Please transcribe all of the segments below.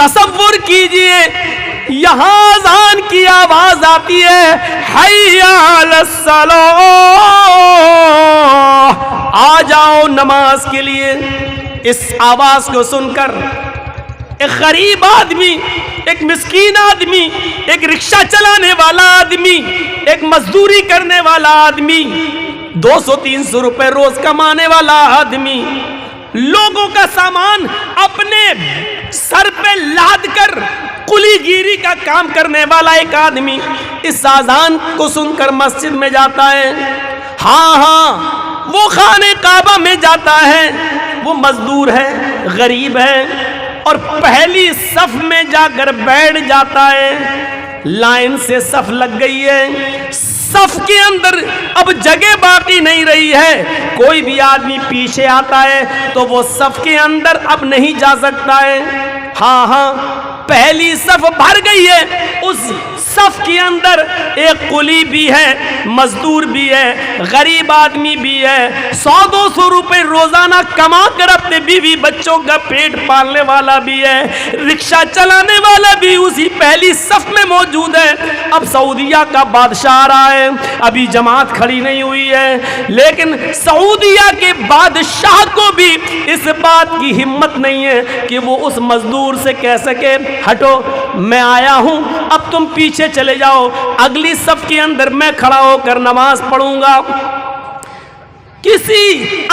تصور کیجئے یہاں اذان کی آواز آتی ہے حی علی الصلاۃ، آ جاؤ نماز کے لیے۔ اس آواز کو سن کر ایک غریب آدمی، ایک مسکین آدمی، ایک رکشہ چلانے والا آدمی، ایک مزدوری کرنے والا آدمی، 200-300 روپے روز کمانے والا آدمی، لوگوں کا سامان اپنے سر پہ لاد کر کلی گیری کا کام کرنے والا ایک آدمی اس اذان کو سن کر مسجد میں جاتا ہے۔ ہاں وہ خانہ کعبہ میں جاتا ہے، وہ مزدور ہے، غریب ہے، اور پہلی صف میں جا کر بیٹھ جاتا ہے۔ لائن سے صف لگ گئی ہے، صف کے اندر اب جگہ باقی نہیں رہی ہے، کوئی بھی آدمی پیچھے آتا ہے تو وہ صف کے اندر اب نہیں جا سکتا ہے۔ ہاں پہلی صف بھر گئی ہے، اس صف کے اندر ایک قلی بھی ہے، مزدور بھی ہے، غریب آدمی بھی ہے، 100-200 روپے روزانہ کما کر اپنے بیوی بچوں کا پیٹ پالنے والا بھی ہے، رکشہ چلانے والا بھی اسی پہلی صف میں موجود ہے۔ اب سعودیہ کا بادشاہ آ رہا ہے، ابھی جماعت کھڑی نہیں ہوئی ہے، لیکن سعودیہ کے بادشاہ کو بھی اس بات کی ہمت نہیں ہے کہ وہ اس مزدور سے کہہ سکے ہٹو میں آیا ہوں، اب تم پیچھے چلے جاؤ، اگلی صف کے اندر میں کھڑا ہو کر نماز پڑھوں گا۔ کسی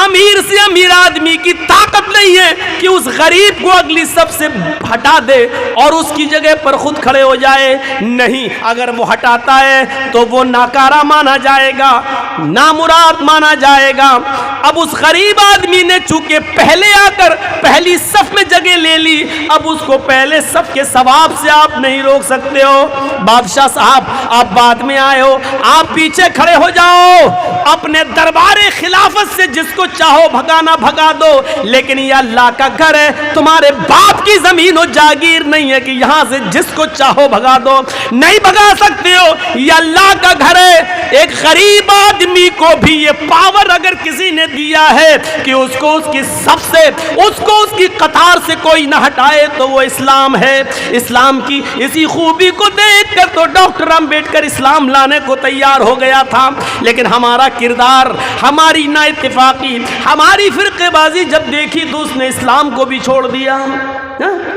امیر سے امیر آدمی کی طاقت نہیں ہے کہ اس غریب کو اگلی صف سے ہٹا دے اور اس کی جگہ پر خود کھڑے ہو جائے، نہیں، اگر وہ ہٹاتا ہے تو وہ ناکارہ مانا جائے گا، نامراد مانا جائے گا۔ اب اس غریب آدمی نے چونکہ پہلے آ کر پہلی صف میں جگہ لے لی، اب اس کو پہلے صف کے ثواب سے آپ نہیں روک سکتے ہو۔ بادشاہ صاحب آپ بعد میں آئے ہو، آپ پیچھے کھڑے ہو جاؤ، اپنے دربار خلافت سے جس کو چاہو بھگانا بھگا دو، لیکن یہ اللہ کا گھر ہے، تمہارے باپ کی زمین و جاگیر نہیں ہے کہ یہاں سے جس کو چاہو بھگا دو، نہیں بھگا سکتے ہو، یہ اللہ کا گھر ہے۔ ایک غریب آدمی کو بھی یہ پاور اگر کسی نے دیا ہے کہ اس کو اس کی صف سے، اس کو اس کی قطار سے کوئی نہ ہٹائے تو وہ اسلام ہے۔ اسلام کی اسی خوبی کو دیکھ کر تو ڈاکٹر امبیڈکر اسلام لانے کو تیار ہو گیا تھا، لیکن ہمارا کردار، ہماری نا اتفاقی، ہماری فرقے بازی جب دیکھی تو اس نے اسلام کو بھی چھوڑ دیا۔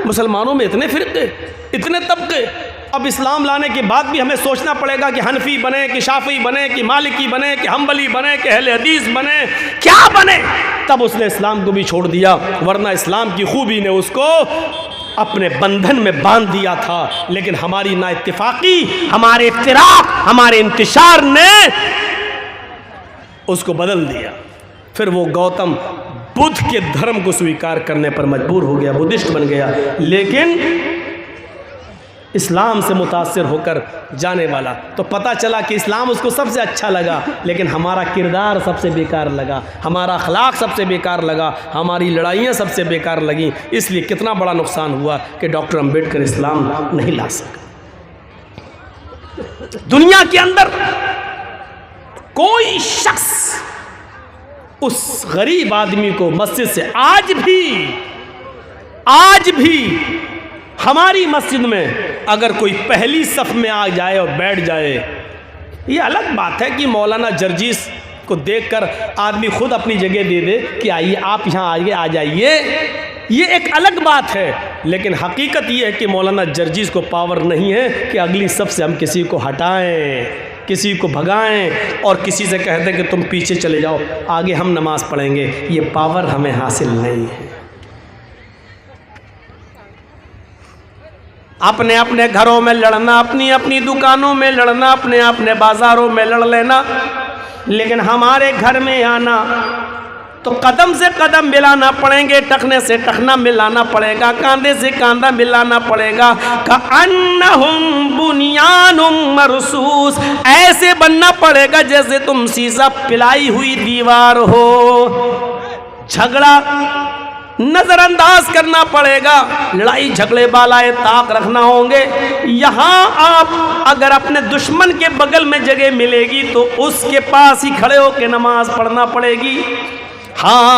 مسلمانوں میں اتنے فرقے، اتنے طبقے، اب اسلام لانے کے بعد بھی ہمیں سوچنا پڑے گا کہ حنفی بنے کہ شافعی بنے کہ مالکی بنے کہ حنبلی بنے کہ اہل حدیث بنے، کیا بنے؟ تب اس نے اسلام کو بھی چھوڑ دیا، ورنہ اسلام کی خوبی نے اس کو اپنے بندھن میں باندھ دیا تھا، لیکن ہماری نا اتفاقی، ہمارے افتراق، ہمارے انتشار نے اس کو بدل دیا۔ پھر وہ گوتم بدھ کے دھرم کو سویکار کرنے پر مجبور ہو گیا، بدھسٹ بن گیا، لیکن اسلام سے متاثر ہو کر جانے والا تو پتہ چلا کہ اسلام اس کو سب سے اچھا لگا، لیکن ہمارا کردار سب سے بیکار لگا، ہمارا اخلاق سب سے بیکار لگا، ہماری لڑائیاں سب سے بیکار لگیں، اس لیے کتنا بڑا نقصان ہوا کہ ڈاکٹر امبیڈکر اسلام نہیں لا سکا۔ دنیا کے اندر کوئی شخص اس غریب آدمی کو مسجد سے آج بھی ہماری مسجد میں اگر کوئی پہلی صف میں آ جائے اور بیٹھ جائے، یہ الگ بات ہے کہ مولانا جرجیس کو دیکھ کر آدمی خود اپنی جگہ دے دے کہ آئیے آپ یہاں آگے آ جائیے، یہ ایک الگ بات ہے، لیکن حقیقت یہ ہے کہ مولانا جرجیس کو پاور نہیں ہے کہ اگلی صف سے ہم کسی کو ہٹائیں، کسی کو بھگائیں اور کسی سے کہتے ہیں کہ تم پیچھے چلے جاؤ، آگے ہم نماز پڑھیں گے، یہ پاور ہمیں حاصل نہیں ہے۔ اپنے اپنے گھروں میں لڑنا، اپنی اپنی دکانوں میں لڑنا، اپنے اپنے بازاروں میں لڑ لینا، لیکن ہمارے گھر میں آنا تو قدم سے قدم ملانا پڑیں گے، ٹخنے سے ٹخنا ملانا پڑے گا، کاندھے سے کاندھا ملانا پڑے گا، کأنہم بنیان مرصوص، ایسے بننا پڑے گا جیسے تم سیسا پلائی ہوئی دیوار ہو۔ جھگڑا نظر انداز کرنا پڑے گا، لڑائی جھگڑے بالائے طاق رکھنا ہوں گے۔ یہاں آپ اگر اپنے دشمن کے بغل میں جگہ ملے گی تو اس کے پاس ہی کھڑے ہو کے نماز پڑھنا پڑے گی۔ ہاں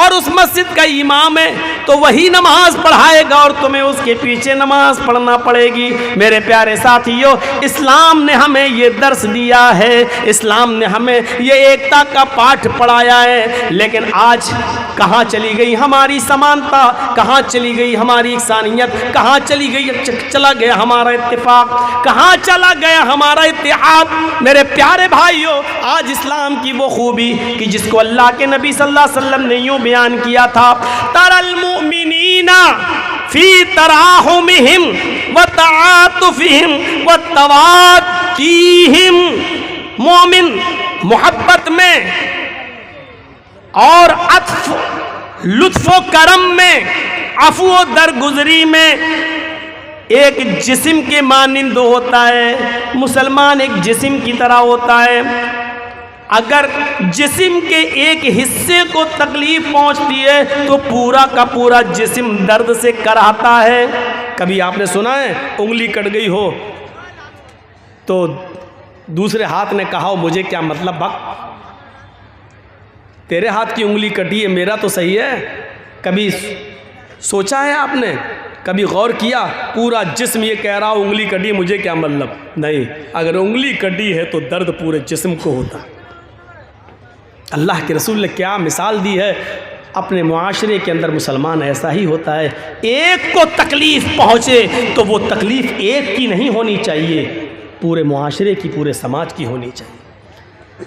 اور اس مسجد کا امام ہے تو وہی نماز پڑھائے گا اور تمہیں اس کے پیچھے نماز پڑھنا پڑے گی۔ میرے پیارے ساتھیو، اسلام نے ہمیں یہ درس دیا ہے، اسلام نے ہمیں یہ ایکتا کا پاٹھ پڑھایا ہے، لیکن آج کہاں چلی گئی ہماری سمانتا، کہاں چلی گئی ہماری انسانیت، کہاں چلا گیا ہمارا اتفاق، کہاں چلا گیا ہمارا اتحاد؟ میرے پیارے بھائیو، آج اسلام کی وہ خوبی کہ جس کو اللہ کے نبی صلی اللہ علیہ وسلم نے یوں بیان کیا تھا، تَرَى الْمُؤْمِنِينَ فِي تَرَاحُمِهِمْ وَتَعَاطُفِهِمْ وَتَوَادِّهِمْ، مومن محبت میں اور عطف لطف و کرم میں، عفو و درگزری میں ایک جسم کے مانند ہوتا ہے۔ مسلمان ایک جسم کی طرح ہوتا ہے، اگر جسم کے ایک حصے کو تکلیف پہنچتی ہے تو پورا کا پورا جسم درد سے کراہتا ہے۔ کبھی آپ نے سنا ہے انگلی کٹ گئی ہو تو دوسرے ہاتھ نے کہا ہو مجھے کیا مطلب، بک تیرے ہاتھ کی انگلی کٹی ہے، میرا تو صحیح ہے۔ کبھی سوچا ہے آپ نے، کبھی غور کیا؟ پورا جسم یہ کہہ رہا انگلی کٹی مجھے کیا مطلب؟ نہیں، اگر انگلی کٹی ہے تو درد پورے جسم کو ہوتا۔ اللہ کے رسول نے کیا مثال دی ہے، اپنے معاشرے کے اندر مسلمان ایسا ہی ہوتا ہے، ایک کو تکلیف پہنچے تو وہ تکلیف ایک کی نہیں ہونی چاہیے، پورے معاشرے کی، پورے سماج کی ہونی چاہیے۔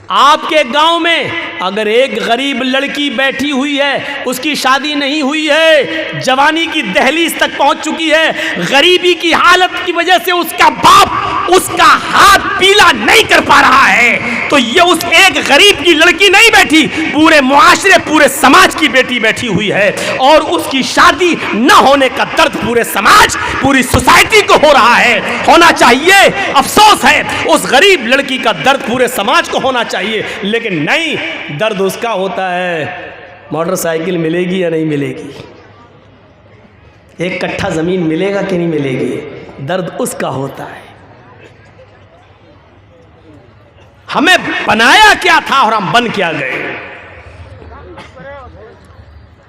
آپ کے گاؤں میں اگر ایک غریب لڑکی بیٹھی ہوئی ہے، اس کی شادی نہیں ہوئی ہے، جوانی کی دہلیز تک پہنچ چکی ہے، غریبی کی حالت کی وجہ سے اس کا باپ اس کا ہاتھ پیلا نہیں کر پا رہا ہے، تو یہ اس ایک غریب کی لڑکی نہیں بیٹھی، پورے معاشرے، پورے سماج کی بیٹی بیٹھی ہوئی ہے، اور اس کی شادی نہ ہونے کا درد پورے سماج، پوری سوسائٹی کو ہو رہا ہے۔ ہونا چاہیے، افسوس ہے، اس غریب لڑکی کا درد پورے سماج کو ہونا چاہیے، لیکن نہیں، درد اس کا ہوتا ہے۔ موٹر سائیکل ملے گی یا نہیں ملے گی؟ ایک کٹھا زمین ملے گا کہ نہیں ملے گی؟ درد اس کا ہوتا ہے۔ ہمیں بنایا کیا تھا اور ہم بن کیا گئے،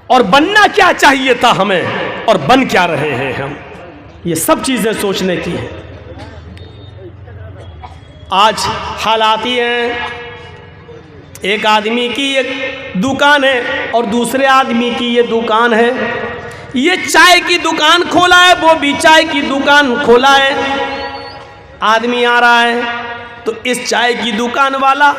اور بننا کیا چاہیے تھا ہمیں اور بن کیا رہے ہیں ہم؟ یہ سب چیزیں سوچنے کی ہیں۔ آج حالات یہ ہیں، ایک آدمی کی ایک دکان ہے اور دوسرے آدمی کی یہ دکان ہے، یہ چائے کی دکان کھولا ہے، وہ بھی چائے کی دکان کھولا ہے۔ آدمی آ رہا ہے تو اس چائے کی دکان والا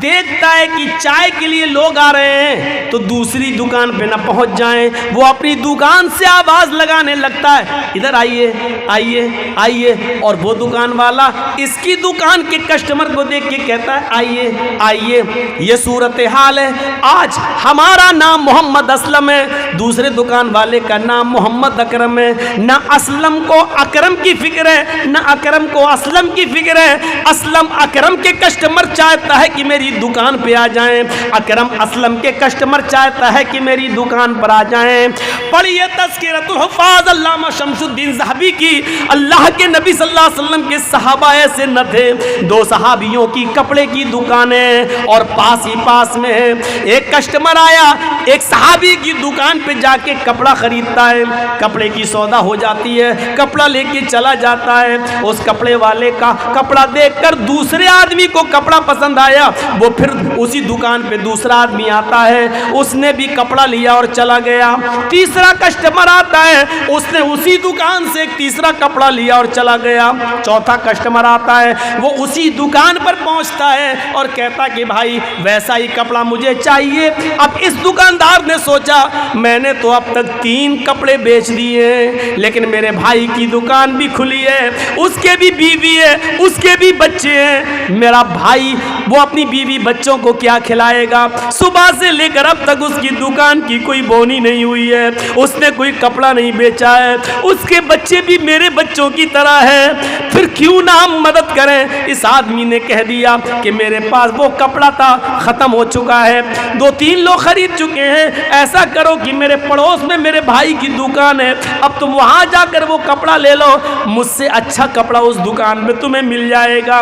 دیکھتا ہے کہ چائے کے لیے لوگ آ رہے ہیں تو دوسری دکان پہ نہ پہنچ جائیں، وہ اپنی دکان سے آواز لگانے لگتا ہے، ادھر آئیے آئیے آئیے، اور وہ دکان والا اس کی دکان کے کسٹمر کو دیکھ کے کہتا ہے آئیے آئیے۔ یہ صورتحال ہے۔ آج ہمارا نام محمد اسلم ہے، دوسرے دکان والے کا نام محمد اکرم ہے، نہ اسلم کو اکرم کی فکر ہے، نہ اکرم کو اسلم کی فکر ہے۔ اسلم اکرم کے کسٹمر چاہتا ہے کہ میری دکان پہ آ جائیں، اکرم اسلم کے کسٹمر چاہتا ہے کہ میری دکان پر آ جائیں۔ پڑھیے تذکرۃ الحفاظ علامہ شمس الدین ذہبی کی، اللہ کے نبی صلی اللہ علیہ وسلم کے صحابہ ایسے نہ تھے، دو صحابیوں کی کپڑے کی دکانیں اور پاس ہی پاس میں ہیں۔ ایک کسٹمر آیا، ایک صحابی کی دکان پہ جا کے کپڑا خریدتا ہے، کپڑے کی سودا ہو جاتی ہے، کپڑا لے کے چلا جاتا ہے، اس کپڑے والے کا کپڑا دیکھ کر دوسرے آدمی کو کپڑا پسند آیا، وہ پھر اسی دکان پہ دوسرا آدمی آتا ہے، اس نے بھی کپڑا لیا اور چلا گیا۔ تیسرا کسٹمر آتا ہے، اس نے اسی دکان سے ایک تیسرا کپڑا لیا اور چلا گیا۔ چوتھا کسٹمر آتا ہے، وہ اسی دکان پر پہنچتا ہے اور کہتا کہ بھائی ویسا ہی کپڑا مجھے چاہیے۔ اب اس دکاندار نے سوچا میں نے تو اب تک 3 کپڑے بیچ دیے ہیں، لیکن میرے بھائی کی دکان بھی کھلی ہے، اس کے بھی بیوی ہے، اس کے بھی بچے ہیں، میرا بھائی وہ اپنی بیوی بچوں کو کیا کھلائے گا؟ صبح سے لے کر اب تک اس کی دکان کی کوئی بونی نہیں ہوئی ہے، اس نے کوئی کپڑا نہیں بیچا ہے، اس کے بچے بھی میرے بچوں کی طرح ہیں، پھر کیوں نہ ہم مدد کریں؟ اس آدمی نے کہہ دیا کہ میرے پاس وہ کپڑا تھا، ختم ہو چکا ہے، 2-3 لوگ خرید چکے ہیں، ایسا کرو کہ میرے پڑوس میں میرے بھائی کی دکان ہے، اب تم وہاں جا کر وہ کپڑا لے لو، مجھ سے اچھا کپڑا اس دکان میں تمہیں مل جائے گا۔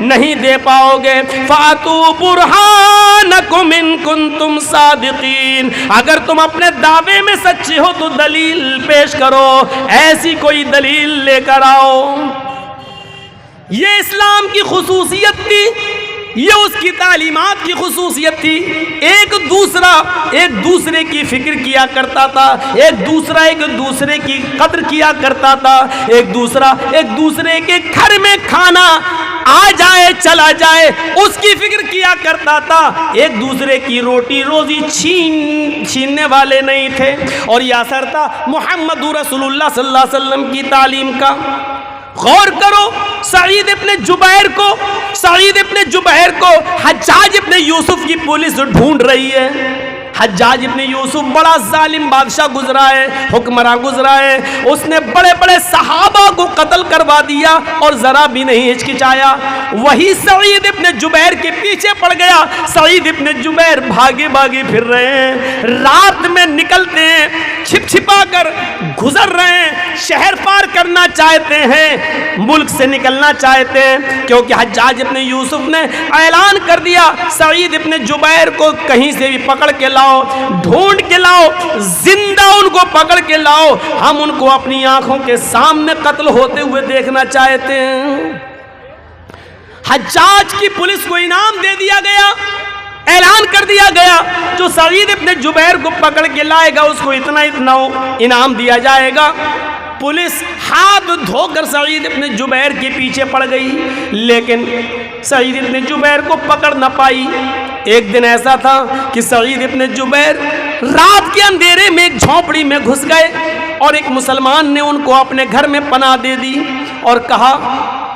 نہیں دے پاؤ گے۔ فَأْتُوا بُرْهَانَكُمْ إِن كُنتُمْ صَادِقِينَ، اگر تم اپنے دعوے میں سچے ہو تو دلیل پیش کرو، ایسی کوئی دلیل لے کر آؤ۔ یہ اسلام کی خصوصیت تھی، یہ اس کی تعلیمات کی خصوصیت تھی۔ ایک دوسرے کی فکر کیا کرتا تھا، ایک دوسرے کی قدر کیا کرتا تھا، ایک دوسرے کے گھر میں کھانا آ جائے چلا جائے اس کی فکر کیا کرتا تھا، ایک دوسرے کی روٹی روزی چھیننے والے نہیں تھے۔ اور یہ اثر تھا محمد رسول اللہ صلی اللہ علیہ وسلم کی تعلیم کا۔ غور کرو، سعید ابن جبیر کو حجاج ابن یوسف کی پولیس ڈھونڈ رہی ہے۔ حجاج ابن یوسف بڑا ظالم بادشاہ گزرا ہے، حکمراں گزرا ہے، اس نے بڑے بڑے صحابہ کو قتل کروا دیا اور ذرا بھی نہیں ہچکچایا۔ وہی سعید ابن جبیر کے پیچھے پڑ گیا۔ سعید ابن جبیر بھاگے پھر رہے ہیں، رات میں نکلتے ہیں، چھپ چھپا کر گزر رہے ہیں، شہر پار کرنا چاہتے ہیں، ملک سے نکلنا چاہتے ہیں، کیونکہ حجاج ابن یوسف نے اعلان کر دیا سعید ابن جبیر کو کہیں سے بھی پکڑ کے لاؤ، ڈھونڈ کے لاؤ، زندہ ان کو پکڑ کے لاؤ، ہم ان کو اپنی آنکھوں کے سامنے قتل ہوتے ہوئے دیکھنا چاہتے ہیں۔ حجاج کی پولیس کو انعام دے دیا گیا، اعلان کر دیا گیا جو سعید ابن جبیر کو پکڑ کے لائے گا اس کو اتنا انعام دیا جائے گا۔ پولیس ہاتھ دھو کر سعید ابن جبیر کے پیچھے پڑ گئی، لیکن سعید ابن جبیر کو پکڑ نہ پائی۔ ایک دن ایسا تھا کہ سعید ابن جبیر رات کے اندھیرے میں ایک جھونپڑی میں گھس گئے اور ایک مسلمان نے ان کو اپنے گھر میں پناہ دے دی اور کہا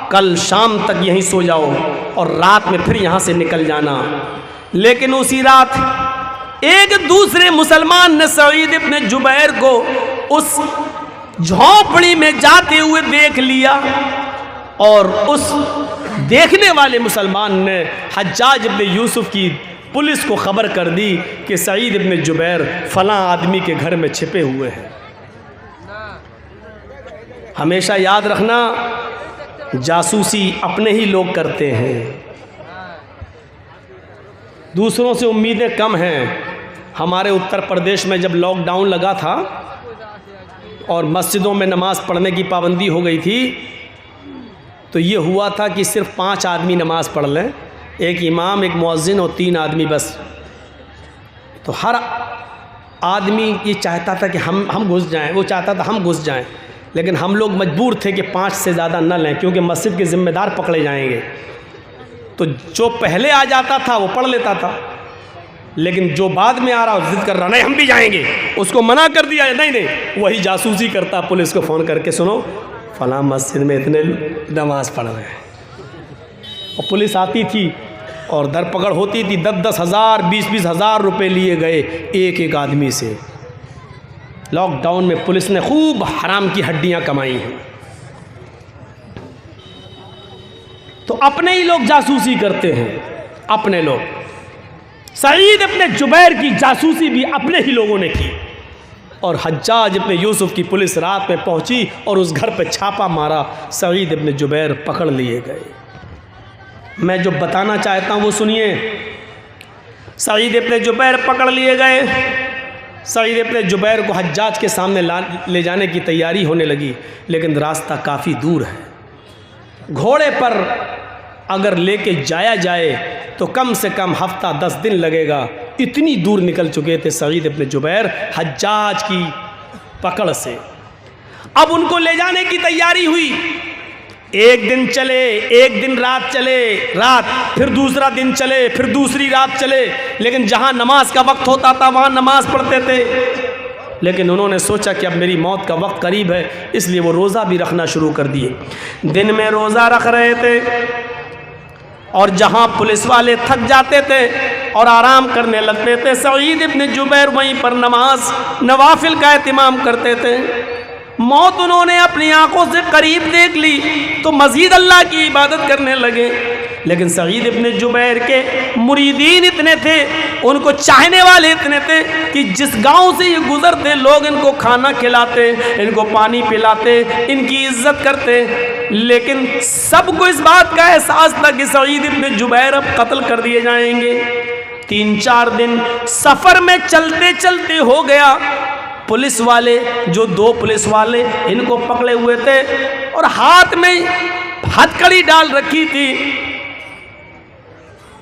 کل شام تک یہیں سو جاؤ اور رات میں پھر یہاں سے نکل جانا۔ لیکن اسی رات ایک دوسرے مسلمان نے سعید ابن جبیر کو اس جھونپڑی میں جاتے ہوئے دیکھ لیا، اور اس دیکھنے والے مسلمان نے حجاج ابن یوسف کی پولیس کو خبر کر دی کہ سعید ابن جبیر فلاں آدمی کے گھر میں چھپے ہوئے ہیں۔ ہمیشہ یاد رکھنا، جاسوسی اپنے ہی لوگ کرتے ہیں، دوسروں سے امیدیں کم ہیں۔ ہمارے اتر پردیش میں جب لاک ڈاؤن لگا تھا اور مسجدوں میں نماز پڑھنے کی پابندی ہو گئی تھی تو یہ ہوا تھا کہ صرف 5 آدمی نماز پڑھ لیں، ایک امام، ایک مؤذن اور 3 آدمی بس۔ تو ہر آدمی یہ چاہتا تھا کہ ہم گھس جائیں، وہ چاہتا تھا ہم گھس جائیں، لیکن ہم لوگ مجبور تھے کہ 5 سے زیادہ نہ لیں کیونکہ مسجد کے ذمہ دار پکڑے جائیں گے۔ تو جو پہلے آ جاتا تھا وہ پڑھ لیتا تھا، لیکن جو بعد میں آ رہا ضد کر رہا نہیں ہم بھی جائیں گے، اس کو منع کر دیا نہیں، وہی جاسوسی کرتا، پولیس کو فون کر کے سنو فلاں مسجد میں اتنے نماز پڑھ رہے ہیں۔ اور پولیس آتی تھی اور در پکڑ ہوتی تھی، 10 ہزار 20 ہزار روپے لیے گئے ایک آدمی سے۔ لاک ڈاؤن میں پولیس نے خوب حرام کی ہڈیاں کمائی ہیں۔ تو اپنے ہی لوگ جاسوسی کرتے ہیں، اپنے لوگ۔ سعید ابن جبیر کی جاسوسی بھی اپنے ہی لوگوں نے کی، اور حجاج ابن یوسف کی پولیس رات میں پہنچی اور اس گھر پہ چھاپا مارا، سعید ابن جبیر پکڑ لیے گئے۔ میں جو بتانا چاہتا ہوں وہ سنیے۔ سعید ابن جبیر پکڑ لیے گئے۔ سعید ابن جبیر کو حجاج کے سامنے لے جانے کی تیاری ہونے لگی، لیکن راستہ کافی دور ہے۔ گھوڑے پر اگر لے کے جایا جائے تو کم سے کم ہفتہ 10 دن لگے گا، اتنی دور نکل چکے تھے سعید ابن جبیر حجاج کی پکڑ سے۔ اب ان کو لے جانے کی تیاری ہوئی، ایک دن چلے، ایک دن رات چلے، پھر دوسرا دن چلے، پھر دوسری رات چلے، لیکن جہاں نماز کا وقت ہوتا تھا وہاں نماز پڑھتے تھے۔ لیکن انہوں نے سوچا کہ اب میری موت کا وقت قریب ہے، اس لیے وہ روزہ بھی رکھنا شروع کر دیے۔ دن میں روزہ رکھ رہے تھے، اور جہاں پولیس والے تھک جاتے تھے اور آرام کرنے لگتے تھے، سعید ابن جبیر وہیں پر نماز نوافل کا اہتمام کرتے تھے۔ موت انہوں نے اپنی آنکھوں سے قریب دیکھ لی تو مزید اللہ کی عبادت کرنے لگے۔ لیکن سعید ابن جبیر کے مریدین اتنے تھے، ان کو چاہنے والے اتنے تھے کہ جس گاؤں سے یہ گزرتے لوگ ان کو کھانا کھلاتے، ان کو پانی پلاتے، ان کی عزت کرتے۔ لیکن سب کو اس بات کا احساس تھا کہ سعید ابن جبیر اب قتل کر دیے جائیں گے۔ 3-4 دن سفر میں چلتے چلتے ہو گیا۔ پولیس والے، جو 2 پولیس والے ان کو پکڑے ہوئے تھے اور ہاتھ میں ہتھکڑی ڈال رکھی تھی،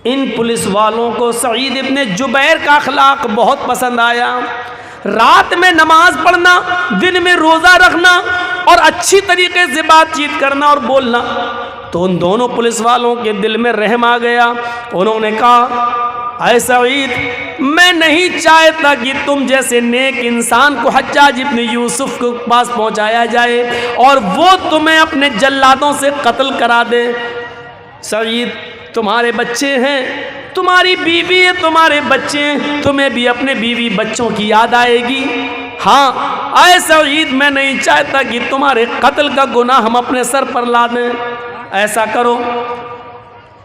ان پولیس والوں کو سعید ابن جبیر کا اخلاق بہت پسند آیا۔ رات میں نماز پڑھنا، دن میں روزہ رکھنا اور اچھی طریقے سے بات چیت کرنا اور بولنا۔ تو ان دونوں پولیس والوں کے دل میں رحم آ گیا۔ انہوں نے کہا، اے سعید، میں نہیں چاہتا کہ تم جیسے نیک انسان کو حجاج ابن یوسف کے پاس پہنچایا جائے اور وہ تمہیں اپنے جلادوں سے قتل کرا دے۔ سعید، تمہارے بچے ہیں، تمہاری بیوی ہے، تمہارے بچے ہیں، تمہیں بھی اپنے بیوی بچوں کی یاد آئے گی۔ ہاں اے سعید، میں نہیں چاہتا کہ تمہارے قتل کا گناہ ہم اپنے سر پر لا دیں۔ ایسا کرو،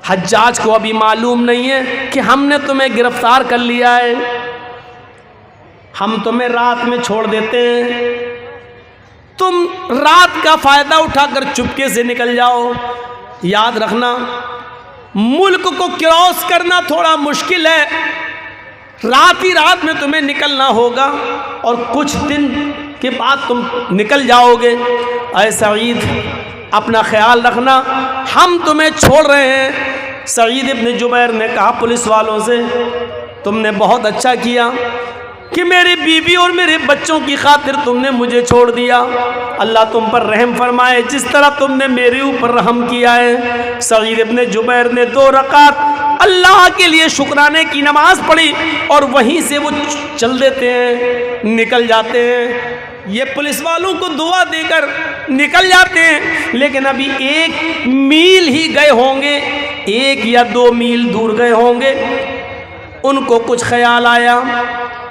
حجاج کو ابھی معلوم نہیں ہے کہ ہم نے تمہیں گرفتار کر لیا ہے، ہم تمہیں رات میں چھوڑ دیتے ہیں، تم رات کا فائدہ اٹھا کر چپکے سے نکل جاؤ۔ یاد رکھنا، ملک کو کراس کرنا تھوڑا مشکل ہے، رات ہی رات میں تمہیں نکلنا ہوگا اور کچھ دن کے بعد تم نکل جاؤ گے۔ اے سعید، اپنا خیال رکھنا، ہم تمہیں چھوڑ رہے ہیں۔ سعید ابن جبیر نے کہا پولیس والوں سے، تم نے بہت اچھا کیا کہ میری بیوی اور میرے بچوں کی خاطر تم نے مجھے چھوڑ دیا، اللہ تم پر رحم فرمائے جس طرح تم نے میرے اوپر رحم کیا ہے۔ سعید ابن جبیر نے 2 رکعت اللہ کے لیے شکرانے کی نماز پڑھی اور وہیں سے وہ چل دیتے ہیں، نکل جاتے ہیں۔ یہ پولیس والوں کو دعا دے کر نکل جاتے ہیں، لیکن ابھی 1 میل ہی گئے ہوں گے، 1 یا 2 میل دور گئے ہوں گے، ان کو کچھ خیال آیا،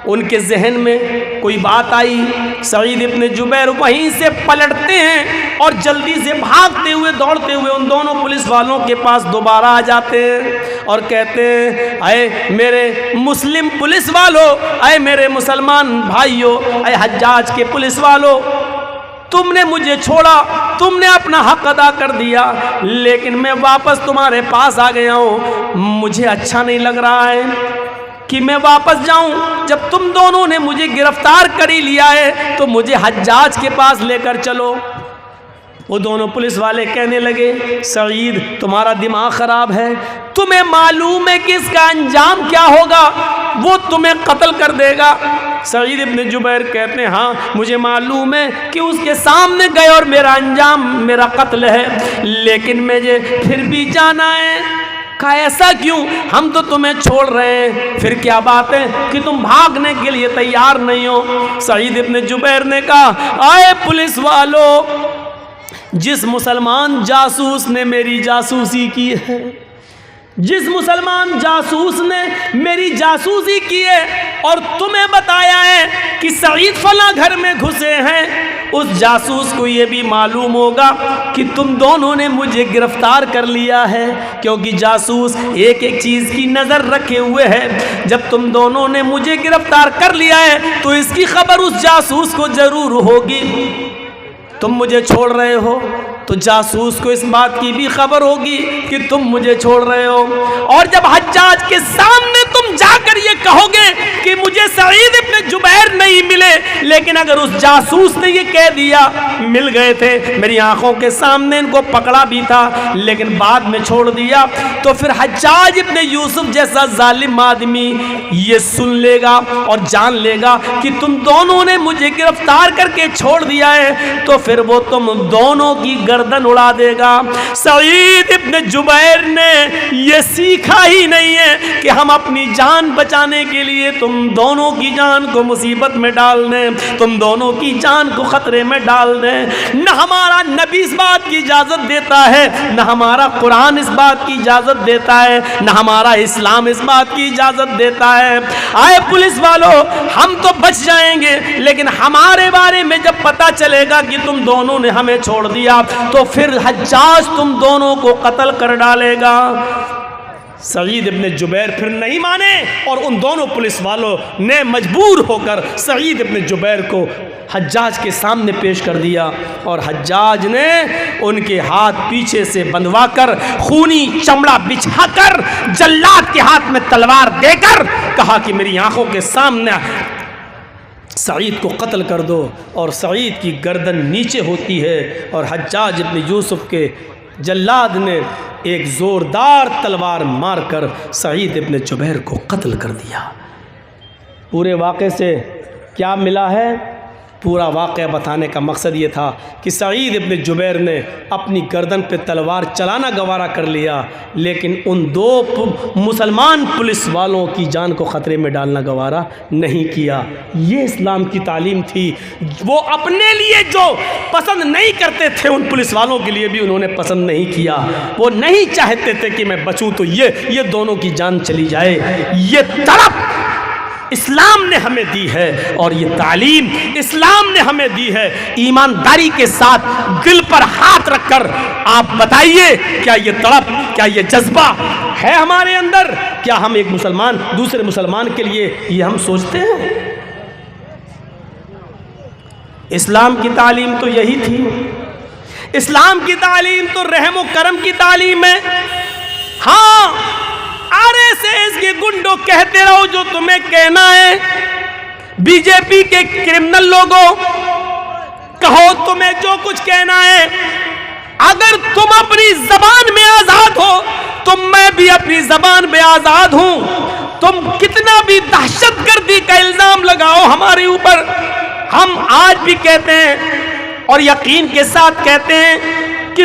ان کے ذہن میں کوئی بات آئی۔ سعید ابن جبیر وہیں سے پلٹتے ہیں اور جلدی سے بھاگتے ہوئے دوڑتے ہوئے ان دونوں پولیس والوں کے پاس دوبارہ آ جاتے ہیں اور کہتے ہیں، اے میرے مسلم پولیس والوں، اے میرے مسلمان بھائیوں، اے حجاج کے پولیس والوں، تم نے مجھے چھوڑا، تم نے اپنا حق ادا کر دیا، لیکن میں واپس تمہارے پاس آ گیا ہوں۔ مجھے اچھا نہیں لگ رہا ہے کہ میں واپس جاؤں، جب تم دونوں نے مجھے گرفتار کر ہی لیا ہے تو مجھے حجاج کے پاس لے کر چلو۔ وہ دونوں پولیس والے کہنے لگے، سعید تمہارا دماغ خراب ہے، تمہیں معلوم ہے کہ اس کا انجام کیا ہوگا، وہ تمہیں قتل کر دے گا۔ سعید ابن جبیر کہتے ہیں، ہاں مجھے معلوم ہے کہ اس کے سامنے گئے اور میرا انجام میرا قتل ہے، لیکن مجھے پھر بھی جانا ہے۔ کہا ایسا کیوں؟ ہم تو تمہیں چھوڑ رہے ہیں، پھر کیا بات ہے کہ تم بھاگنے کے لیے تیار نہیں ہو؟ سعید ابن جبیر نے کہا، آئے پولیس والو، جس مسلمان جاسوس نے میری جاسوسی کی ہے، جس مسلمان جاسوس نے میری جاسوسی کی ہے اور تمہیں بتایا ہے کہ سعید فلاں گھر میں گھسے ہیں، اس جاسوس کو یہ بھی معلوم ہوگا کہ تم دونوں نے مجھے گرفتار کر لیا ہے، کیونکہ جاسوس ایک ایک چیز کی نظر رکھے ہوئے ہے۔ جب تم دونوں نے مجھے گرفتار کر لیا ہے تو اس کی خبر اس جاسوس کو ضرور ہوگی۔ تم مجھے چھوڑ رہے ہو تو جاسوس کو اس بات کی بھی خبر ہوگی کہ تم مجھے چھوڑ رہے ہو، اور جب حجاج کے سامنے تم جا کر یہ کہو گے کہ مجھے سعید ابن جبیر نہیں ملے، لیکن اگر اس جاسوس نے یہ کہہ دیا مل گئے تھے، میری آنکھوں کے سامنے ان کو پکڑا بھی تھا لیکن بعد میں چھوڑ دیا، تو پھر حجاج ابن یوسف جیسا ظالم آدمی یہ سن لے گا اور جان لے گا کہ تم دونوں نے مجھے گرفتار کر کے چھوڑ دیا ہے، تو پھر وہ تم دونوں کی گردن اڑا دے گا۔ سعید ابن جبیر نے یہ سیکھا ہی نہیں ہے کہ ہم اپنی جان بچانے کے لیے تم دونوں کی جان جان کو مصیبت میں ڈال دیں، تم دونوں کی جان کو خطرے میں ڈال دیں۔ نہ ہمارا نبی اس بات کی اجازت دیتا ہے، نہ ہمارا قرآن اس بات کی اجازت دیتا ہے، نہ ہمارا اسلام اس بات کی اجازت دیتا ہے۔ آئے پولیس والوں، ہم تو بچ جائیں گے، لیکن ہمارے بارے میں جب پتہ چلے گا کہ تم دونوں نے ہمیں چھوڑ دیا تو پھر حجاج تم دونوں کو قتل کر ڈالے گا۔ سعید ابن جبیر پھر نہیں مانے اور ان دونوں پولیس والوں نے مجبور ہو کر سعید ابن جبیر کو حجاج کے سامنے پیش کر دیا، اور حجاج نے ان کے ہاتھ پیچھے سے بندھوا کر خونی چمڑا بچھا کر جلاد کے ہاتھ میں تلوار دے کر کہا کہ میری آنکھوں کے سامنے سعید کو قتل کر دو، اور سعید کی گردن نیچے ہوتی ہے اور حجاج ابن یوسف کے جلاد نے ایک زوردار تلوار مار کر سعید ابن جبیر کو قتل کر دیا۔ پورے واقعے سے کیا ملا ہے؟ پورا واقعہ بتانے کا مقصد یہ تھا کہ سعید ابن جبیر نے اپنی گردن پہ تلوار چلانا گوارا کر لیا، لیکن ان دو مسلمان پولیس والوں کی جان کو خطرے میں ڈالنا گوارا نہیں کیا۔ یہ اسلام کی تعلیم تھی۔ وہ اپنے لیے جو پسند نہیں کرتے تھے ان پولیس والوں کے لیے بھی انہوں نے پسند نہیں کیا۔ وہ نہیں چاہتے تھے کہ میں بچوں تو یہ دونوں کی جان چلی جائے۔ یہ طرف اسلام نے ہمیں دی ہے اور یہ تعلیم اسلام نے ہمیں دی ہے۔ ایمانداری کے ساتھ دل پر ہاتھ رکھ کر آپ بتائیے، کیا یہ تڑپ، کیا یہ جذبہ ہے ہمارے اندر؟ کیا ہم ایک مسلمان دوسرے مسلمان کے لیے یہ ہم سوچتے ہیں؟ اسلام کی تعلیم تو یہی تھی۔ اسلام کی تعلیم تو رحم و کرم کی تعلیم ہے۔ ہاں، RSS کے گنڈوں کہتے رہو جو تمہیں کہنا ہے، بی جے پی کے کرمنل لوگوں کہو تمہیں جو کچھ کہنا ہے، اگر تم اپنی زبان میں آزاد ہو تو میں بھی اپنی زبان میں آزاد ہوں۔ تم کتنا بھی دہشت گردی کا الزام لگاؤ ہمارے اوپر، ہم آج بھی کہتے ہیں اور یقین کے ساتھ کہتے ہیں کہ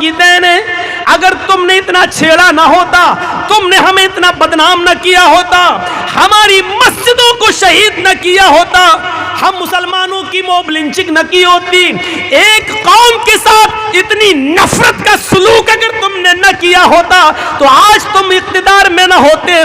کی دین ہے۔ اگر تم نے اتنا چھیڑا نہ ہوتا، تم نے ہمیں اتنا بدنام نہ کیا ہوتا، ہماری مسجدوں کو شہید نہ کیا ہوتا، ہم مسلمانوں کی موب لنچنگ نہ کی ہوتی، ایک قوم کے ساتھ اتنی نفرت کا سلوک اگر تم نے نہ کیا ہوتا تو آج تم اقتدار میں نہ ہوتے،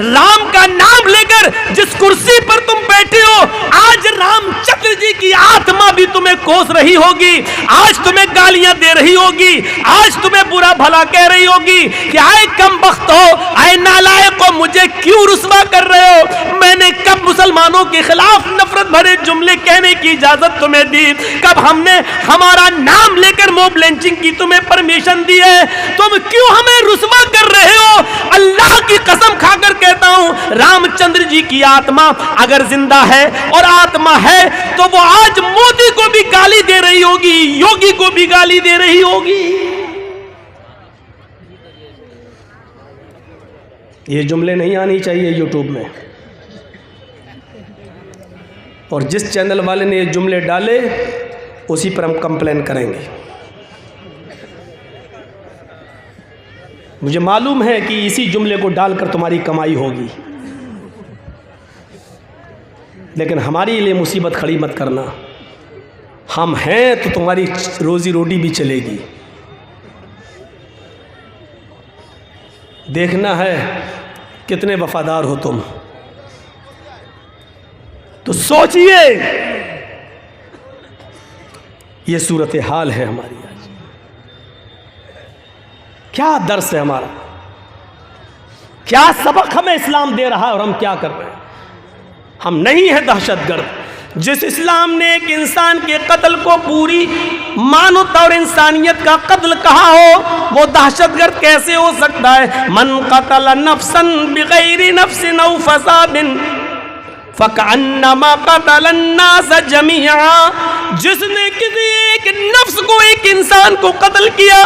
رام کا نام لے کر جس کرسی پر تم بیٹھے ہو، آج رام چندر جی کی آتما بھی تمہیں کوس رہی ہوگی، آج تمہیں گالیاں دے رہی ہوگی، آج تمہیں برا بھلا کہہ رہی ہوگی کہ آئے کم بخت ہو، آئے نالائق ہو، مجھے کیوں رسوا کر رہے ہو؟ میں نے کب مسلمانوں کے خلاف نفرت بھرے جملے کہنے کی اجازت تمہیں دی؟ کب ہم نے ہمارا نام لے کر موب لنچنگ کی تمہیں پرمیشن دی ہے؟ تم کیوں ہمیں رسوا کر رہے ہو؟ اللہ کی قسم کھا کر کہتا ہوں، رام چندر جی کی آتما اگر زندہ ہے اور آتما ہے تو وہ آج مودی کو بھی گالی دے رہی ہوگی، یوگی کو بھی گالی دے رہی ہوگی۔ یہ جملے نہیں آنی چاہیے یوٹیوب میں، اور جس چینل والے نے یہ جملے ڈالے اسی پر ہم کمپلین کریں گے۔ مجھے معلوم ہے کہ اسی جملے کو ڈال کر تمہاری کمائی ہوگی، لیکن ہمارے لیے مصیبت کھڑی مت کرنا۔ ہم ہیں تو تمہاری روزی روٹی بھی چلے گی۔ دیکھنا ہے کتنے وفادار ہو تم، تو سوچئے یہ صورتحال ہے ہماری آج۔ کیا درس ہے ہمارا، کیا سبق ہمیں اسلام دے رہا ہے اور ہم کیا کر رہے ہیں؟ ہم نہیں ہیں دہشت گرد۔ جس اسلام نے ایک انسان کے قتل کو پوری مانوت اور انسانیت کا قتل کہا ہو، وہ دہشت گرد کیسے ہو سکتا ہے؟ من قتل نفسا بغیر نفس او فساد فَكَأَنَّمَا قَتَلَ النَّاسَ جَمِيعًا، جس نے کسی ایک نفس کو، ایک انسان کو قتل کیا،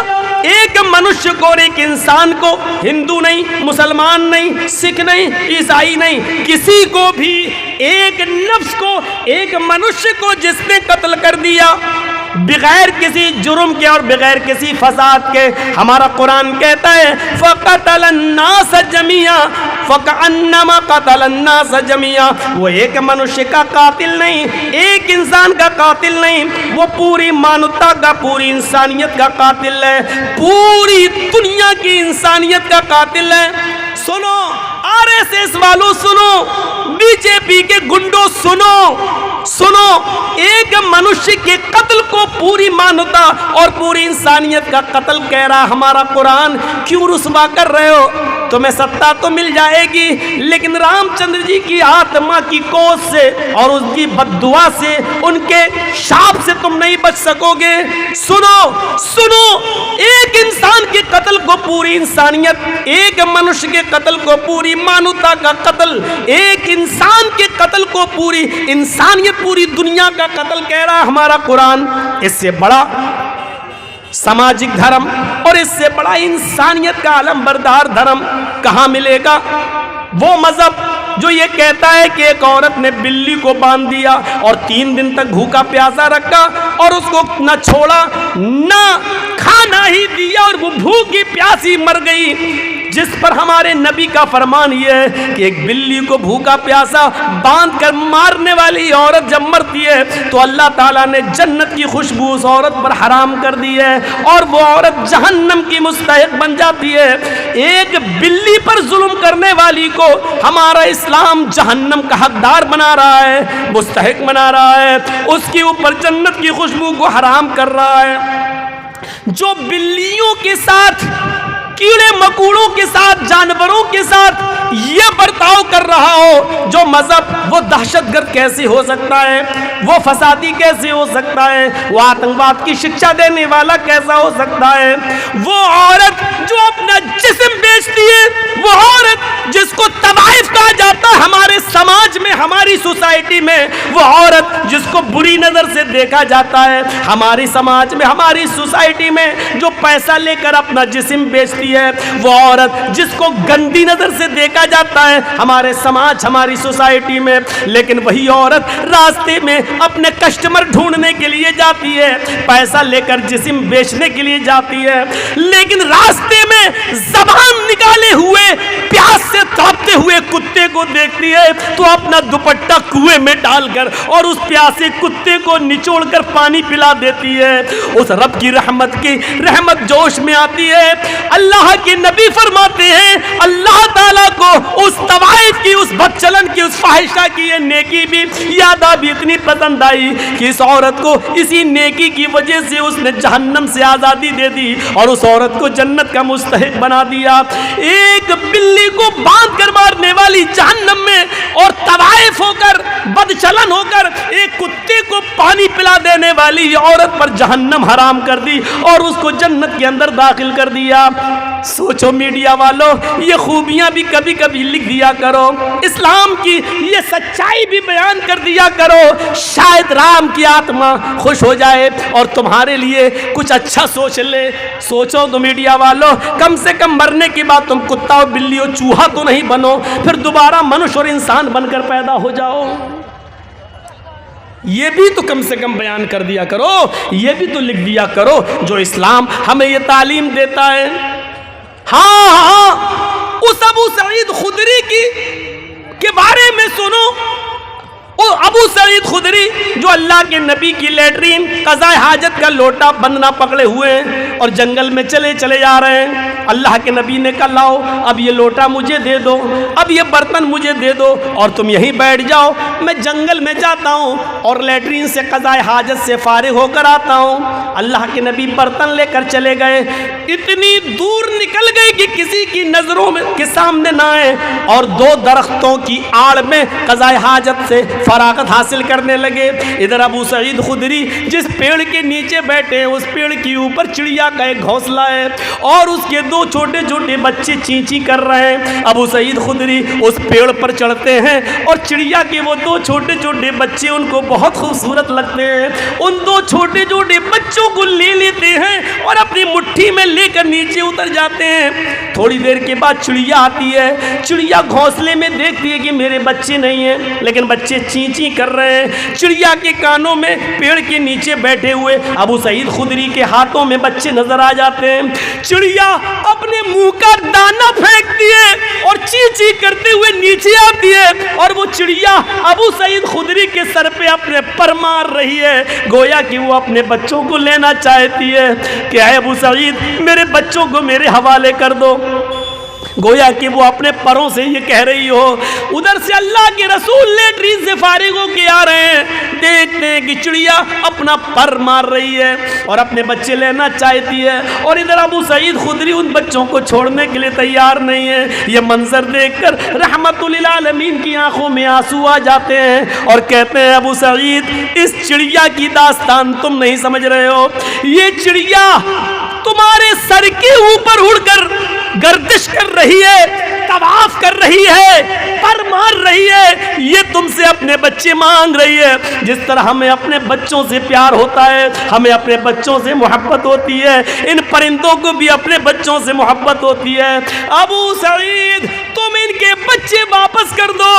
ایک منشیہ کو اور ایک انسان کو، ہندو نہیں، مسلمان نہیں، سکھ نہیں، عیسائی نہیں، کسی کو بھی ایک نفس کو، ایک منشیہ کو جس نے قتل کر دیا بغیر کسی جرم کے اور بغیر کسی فساد کے، ہمارا قرآن کہتا ہے فَقَتَلَ النَّاسَ جَمِيعًا، فَكَأَنَّمَا قَتَلَ النَّاسَ جَمِيعًا، وہ ایک منشیہ کا قاتل نہیں، ایک انسان کا قاتل نہیں، وہ پوری مانوتا کا، پوری انسانیت کا قاتل ہے، پوری دنیا کی انسانیت کا قاتل ہے۔ سنو RSS والوں، سنو BJP کے گنڈوں، سنو ایک منشیہ کے قتل کو پوری مانوتا اور پوری انسانیت کا قتل کہہ رہا ہمارا قرآن، کیوں رسوا کر رہے ہو؟ تمہیں ستہ تو مل جائے گی، لیکن رام چندر جی کی آتما کی کوس سے اور اس کی بد دعا سے، ان کے شاپ سے تم نہیں بچ سکو گے۔ سنو ایک انسان کے قتل کو پوری انسانیت، ایک منشیہ کے قتل کو پوری مانوتا کا قتل، ایک انسان کے قتل کو پوری انسانیت، پوری دنیا کا قتل کہہ رہا ہمارا قرآن۔ اس سے بڑا سماجک دھرم اور اس سے بڑا انسانیت کا علم بردار دھرم کہاں ملے گا؟ وہ مذہب جو یہ کہتا ہے کہ ایک عورت نے بلی کو باندھ دیا اور 3 دن تک بھوکا پیاسا رکھا اور اس کو نہ چھوڑا نہ کھانا ہی دیا اور وہ بھوکی پیاسی مر گئی، جس پر ہمارے نبی کا فرمان یہ ہے کہ ایک بلی کو بھوکا پیاسا باندھ کر مارنے والی عورت جب مرتی ہے تو اللہ تعالیٰ نے جنت کی خوشبو اس عورت پر حرام کر دی ہے اور وہ عورت جہنم کی مستحق بن جاتی ہے۔ ایک بلی پر ظلم کرنے والی کو ہمارا اسلام جہنم کا حقدار بنا رہا ہے، مستحق بنا رہا ہے، اس کے اوپر جنت کی خوشبو کو حرام کر رہا ہے۔ جو بلیوں کے ساتھ، کیڑے مکوڑوں کے ساتھ، جانوروں کے ساتھ یہ برتاؤ کر رہا ہو، جو مذہب، وہ دہشت گرد کیسے ہو سکتا ہے؟ وہ فسادی کیسے ہو سکتا ہے؟ وہ آتنکواد کی شکشا دینے والا کیسا ہو سکتا ہے؟ وہ عورت جو اپنا جسم بیچتی ہے، وہ عورت جس کو طوائف کہا جاتا ہے ہمارے سماج میں، ہماری سوسائٹی میں، وہ عورت جس کو بری نظر سے دیکھا جاتا ہے ہماری سماج میں، ہماری سوسائٹی میں، جو پیسہ لے کر اپنا جسم بیچتی ہے، وہ عورت جس کو گندی نظر سے دیکھا جاتا ہے ہمارے سماج، ہماری سوسائٹی میں، لیکن وہی عورت راستے میں اپنے کسٹمر ڈھونڈنے کے لیے جاتی ہے، پیسہ لے کر جسم بیچنے کے لیے جاتی ہے، لیکن راستے میں زبان نکالے ہوئے پیاس سے تڑپتے ہوئے کتے کو دیکھتی ہے تو اپنا دوپٹہ کنویں میں ڈال کر اور اس پیاسے کتے کو نچوڑ کر پانی پلا دیتی ہے۔ اس رب کی رحمت جوش میں آتی ہے۔ اللہ کے نبی فرماتے ہیں اللہ تعالیٰ کو اس طوائف کی، اس بدچلن کی، اس فاحشہ کی یہ نیکی بھی یادہ بھی اتنی پسند آئی کہ اس عورت کو اسی نیکی کی وجہ سے اس نے جہنم سے آزادی دے دی اور اس عورت کو جنت کا مستحق بنا دیا۔ ایک بلی کو باندھ کر مارنے والی جہنم میں، اور طوائف ہو کر، بدچلن ہو کر ایک کتے کو پانی پلا دینے والی عورت پر جہنم حرام کر دی اور اس کو جنت کے اندر داخل کر دیا۔ سوچو میڈیا والوں، یہ خوبیاں بھی کبھی کبھی لکھ دیا کرو، اسلام کی یہ سچائی بھی بیان کر دیا کرو، شاید رام کی آتما خوش ہو جائے اور تمہارے لیے کچھ اچھا سوچ لے۔ سوچو تو میڈیا والوں، کم سے کم مرنے کے بعد تم کتا اور بلی اور چوہا تو نہیں بنو، پھر دوبارہ منش اور انسان بن کر پیدا ہو جاؤ۔ یہ بھی تو کم سے کم بیان کر دیا کرو، یہ بھی تو لکھ دیا کرو جو اسلام ہمیں یہ تعلیم دیتا ہے۔ ہاں اس ابو سعید خدری کے بارے میں سنو۔ ابو سعید خدری جو اللہ کے نبی کی لیٹرین قضاء حاجت کا لوٹا بندنا پکڑے ہوئے ہیں اور جنگل میں چلے جا رہے ہیں، اللہ کے نبی نے کہا لاؤ اب یہ لوٹا مجھے دے دو، اب یہ برتن مجھے دے دو اور تم یہیں بیٹھ جاؤ، میں جنگل میں جاتا ہوں اور لیٹرین سے قضاء حاجت سے فارغ ہو کر آتا ہوں۔ اللہ کے نبی برتن لے کر چلے گئے، اتنی دور نکل گئے کہ کسی کی نظروں کے سامنے نہ آئے اور 2 درختوں کی آڑ میں قضاء حاجت سے فراغت حاصل کرنے لگے۔ ادھر ابو سعید خدری جس پیڑ کے نیچے بیٹھے ہیں، اس پیڑ کے اوپر چڑیا کا ایک گھونسلہ ہے اور اس کے 2 چھوٹے چھوٹے بچے چینچی کر رہے ہیں۔ ابو سعید خدری اس پیڑ پر چڑھتے ہیں اور چڑیا کے وہ 2 چھوٹے چھوٹے بچے ان کو بہت خوبصورت لگتے ہیں، ان 2 چھوٹے چھوٹے بچوں کو لے لیتے ہیں اور اپنی مٹھی میں لے کر نیچے اتر جاتے ہیں۔ تھوڑی دیر کے بعد چڑیا آتی ہے، چڑیا گھونسلے میں دیکھتی ہے کہ میرے بچے نہیں ہیں، لیکن بچے چینچی کر رہے ہیں۔ چڑیا کے کانوں میں پیڑ کے نیچے بیٹھے ہوئے ابو سعید خدری کے ہاتھوں میں بچے نظر آ جاتے ہیں۔ چڑیا اپنے منہ کا دانا پھینکتی ہے اور چی چی کرتے ہوئے نیچے آتی ہے اور وہ چڑیا ابو سعید خدری کے سر پہ اپنے پر مار رہی ہے، گویا کہ وہ اپنے بچوں کو لینا چاہتی ہے کہ اے ابو سعید میرے بچوں کو میرے حوالے کر دو، گویا کہ وہ اپنے پروں سے یہ کہہ رہی ہو۔ ادھر سے اللہ کے رسول لیٹرین سے فارغ ہو کے آ رہے ہیں، دیکھتے ہیں کہ چڑیا اپنا پر مار رہی ہے اور اپنے بچے لینا چاہتی ہے، اور ادھر ابو سعید خدری ان بچوں کو چھوڑنے کے لیے تیار نہیں ہے۔ یہ منظر دیکھ کر رحمت للعالمین کی آنکھوں میں آنسو آ جاتے ہیں اور کہتے ہیں ابو سعید اس چڑیا کی داستان تم نہیں سمجھ رہے ہو، یہ چڑیا تمہارے سر کے اوپر اڑ کر گردش کر رہی ہے، طواف کر رہی ہے، پر مار رہی ہے، یہ تم سے اپنے بچے مانگ رہی ہے۔ جس طرح ہمیں اپنے بچوں سے پیار ہوتا ہے، ہمیں اپنے بچوں سے محبت ہوتی ہے، ان پرندوں کو بھی اپنے بچوں سے محبت ہوتی ہے۔ ابو سعید تم ان کے بچے واپس کر دو،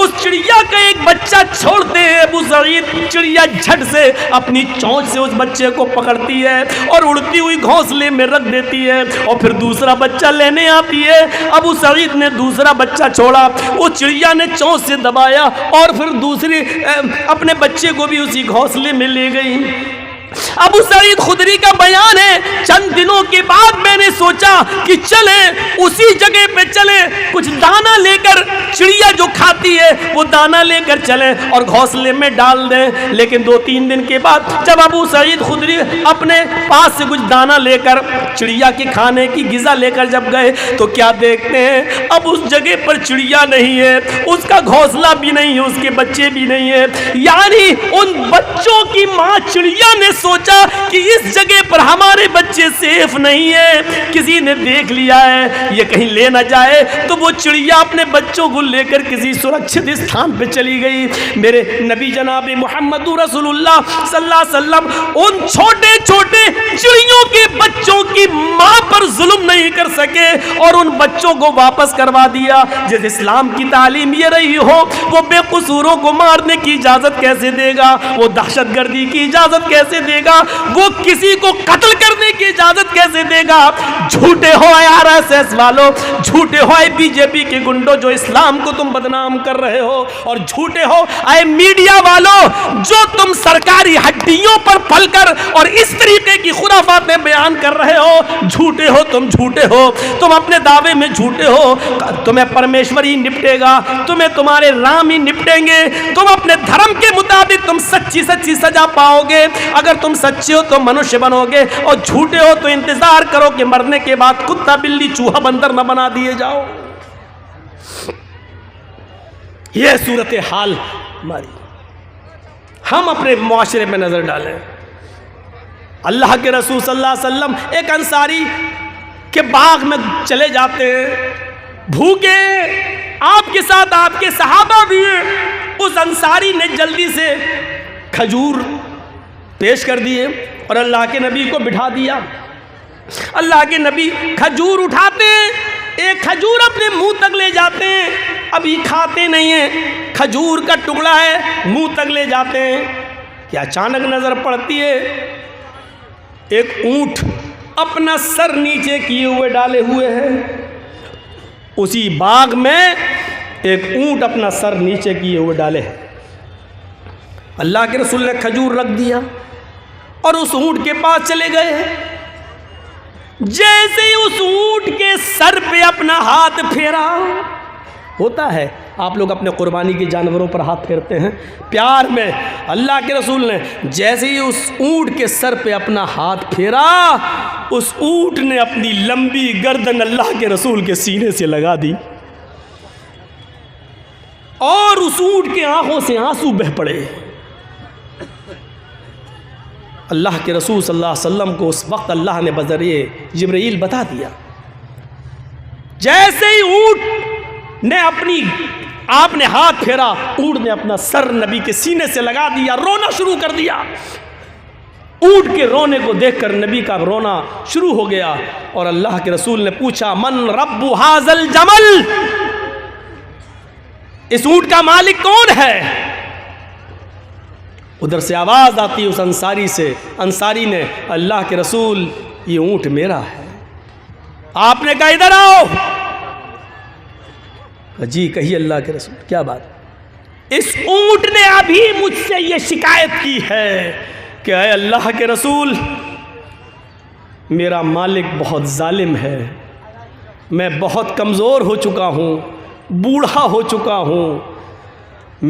اس چڑیا کا ایک بچہ چھوڑتے ہیں۔ ابو سعید چڑیا جھٹ سے اپنی چونچ سے اس بچے کو پکڑتی ہے اور اڑتی ہوئی گھونسلے میں رکھ دیتی ہے اور پھر دوسرا بچہ لینے آتی ہے۔ ابو سعید نے دوسرا بچہ چھوڑا، وہ چڑیا نے چونچ سے دبایا اور پھر دوسری اپنے بچے کو بھی اسی گھونسلے میں لے گئی۔ ابو سعید خدری کا بیان ہے چند دنوں کے بعد میں نے سوچا کہ چلیں اسی جگہ پہ چلیں، کچھ دانا لے کر، چڑیا جو کھاتی ہے وہ دانا لے کر چلیں اور گھونسلے میں ڈال دیں۔ لیکن 2-3 دن کے بعد جب ابو سعید خدری اپنے پاس سے کچھ دانا لے کر چڑیا کے کھانے کی غذا لے کر جب گئے تو کیا دیکھتے ہیں، اب اس جگہ پر چڑیا نہیں ہے، اس کا گھونسلہ بھی نہیں ہے، اس کے بچے بھی نہیں ہے۔ یعنی ان بچوں کی ماں چڑیا نے سوچا کہ اس جگہ پر ہمارے بچے سیف نہیں ہیں، کسی نے دیکھ لیا ہے، یہ کہیں لے نہ جائے، تو وہ چڑیا اپنے بچوں کو لے کر کسی سرکشت استھان پہ چلی گئی۔ میرے نبی جناب محمد رسول اللہ صلی اللہ علیہ وسلم ان چھوٹے چھوٹے چڑیوں کے بچوں کی ماں پر ظلم نہیں کر سکے اور ان بچوں کو واپس کروا دیا۔ جس اسلام کی تعلیم یہ رہی ہو وہ بے قصوروں کو مارنے کی اجازت کیسے دے گا، وہ دہشت گردی کی اجازت کیسے دے گا، وہ کسی کو قتل کرنے کی اجازت کیسے دے گا؟ جھوٹے ہو RSS والو، جھوٹے ہو BJP کے گنڈوں جو اسلام کو تم بدنام کر رہے ہو، اور جھوٹے ہو اے میڈیا والو جو تم سرکاری ہڈیوں پر پل کر اور اس طریقے کی خرافاتیں بیان کر رہے ہو۔ جھوٹے ہو تم، جھوٹے ہو تم، اپنے دعوے میں جھوٹے ہو۔ تمہیں پرمیشور ہی نپٹے گا، تمہیں تمہارے رام ہی نپٹیں گے، تم اپنے دھرم کے مطابق تم سچی سچی سزا پاؤ گے۔ اگر تم سچے ہو تو منوشیہ بنو گے، اور جھوٹے ہو تو انتظار کرو کہ مرنے کے بعد کتا بلی چوہا بندر نہ بنا دیے جاؤ۔ یہ صورتحال ہماری، ہم اپنے معاشرے میں نظر ڈالیں۔ اللہ کے رسول صلی اللہ علیہ وسلم ایک انصاری کے باغ میں چلے جاتے ہیں، بھوکے، آپ کے ساتھ آپ کے صحابہ بھی ہیں۔ اس انصاری نے جلدی سے کھجور پیش کر دیے اور اللہ کے نبی کو بٹھا دیا۔ اللہ کے نبی کھجور اٹھاتے ہیں، ایک کھجور اپنے منہ تک لے جاتے ہیں، ابھی کھاتے نہیں ہیں، کھجور کا ٹکڑا ہے، منہ تک لے جاتے ہیں کہ اچانک نظر پڑتی ہے ایک اونٹ اپنا سر نیچے کیے ہوئے ڈالے ہوئے ہے۔ اسی باغ میں ایک اونٹ اپنا سر نیچے کیے ہوئے ڈالے ہے۔ اللہ کے رسول نے کھجور رکھ دیا اور اس اونٹ کے پاس چلے گئے ہیں۔ جیسے ہی اس اونٹ کے سر پہ اپنا ہاتھ پھیرا، ہوتا ہے آپ لوگ اپنے قربانی کے جانوروں پر ہاتھ پھیرتے ہیں پیار میں، اللہ کے رسول نے جیسے ہی اس اونٹ کے سر پہ اپنا ہاتھ پھیرا، اس اونٹ نے اپنی لمبی گردن اللہ کے رسول کے سینے سے لگا دی اور اس اونٹ کے آنکھوں سے آنسو بہہ پڑے۔ اللہ کے رسول صلی اللہ علیہ وسلم کو اس وقت اللہ نے بذریعہ جبرائیل بتا دیا۔ جیسے ہی اونٹ نے آپ نے ہاتھ پھیرا، اونٹ نے اپنا سر نبی کے سینے سے لگا دیا، رونا شروع کر دیا۔ اونٹ کے رونے کو دیکھ کر نبی کا رونا شروع ہو گیا اور اللہ کے رسول نے پوچھا من رب ھذا الجمل، اس اونٹ کا مالک کون ہے؟ ادھر سے آواز آتی ہے اس انصاری سے، انصاری نے، اللہ کے رسول یہ اونٹ میرا ہے۔ آپ نے کہا ادھر آؤ. جی کہیے اللہ کے رسول کیا بات. اس اونٹ نے ابھی مجھ سے یہ شکایت کی ہے کہ اے اللہ کے رسول میرا مالک بہت ظالم ہے، میں بہت کمزور ہو چکا ہوں، بوڑھا ہو چکا ہوں،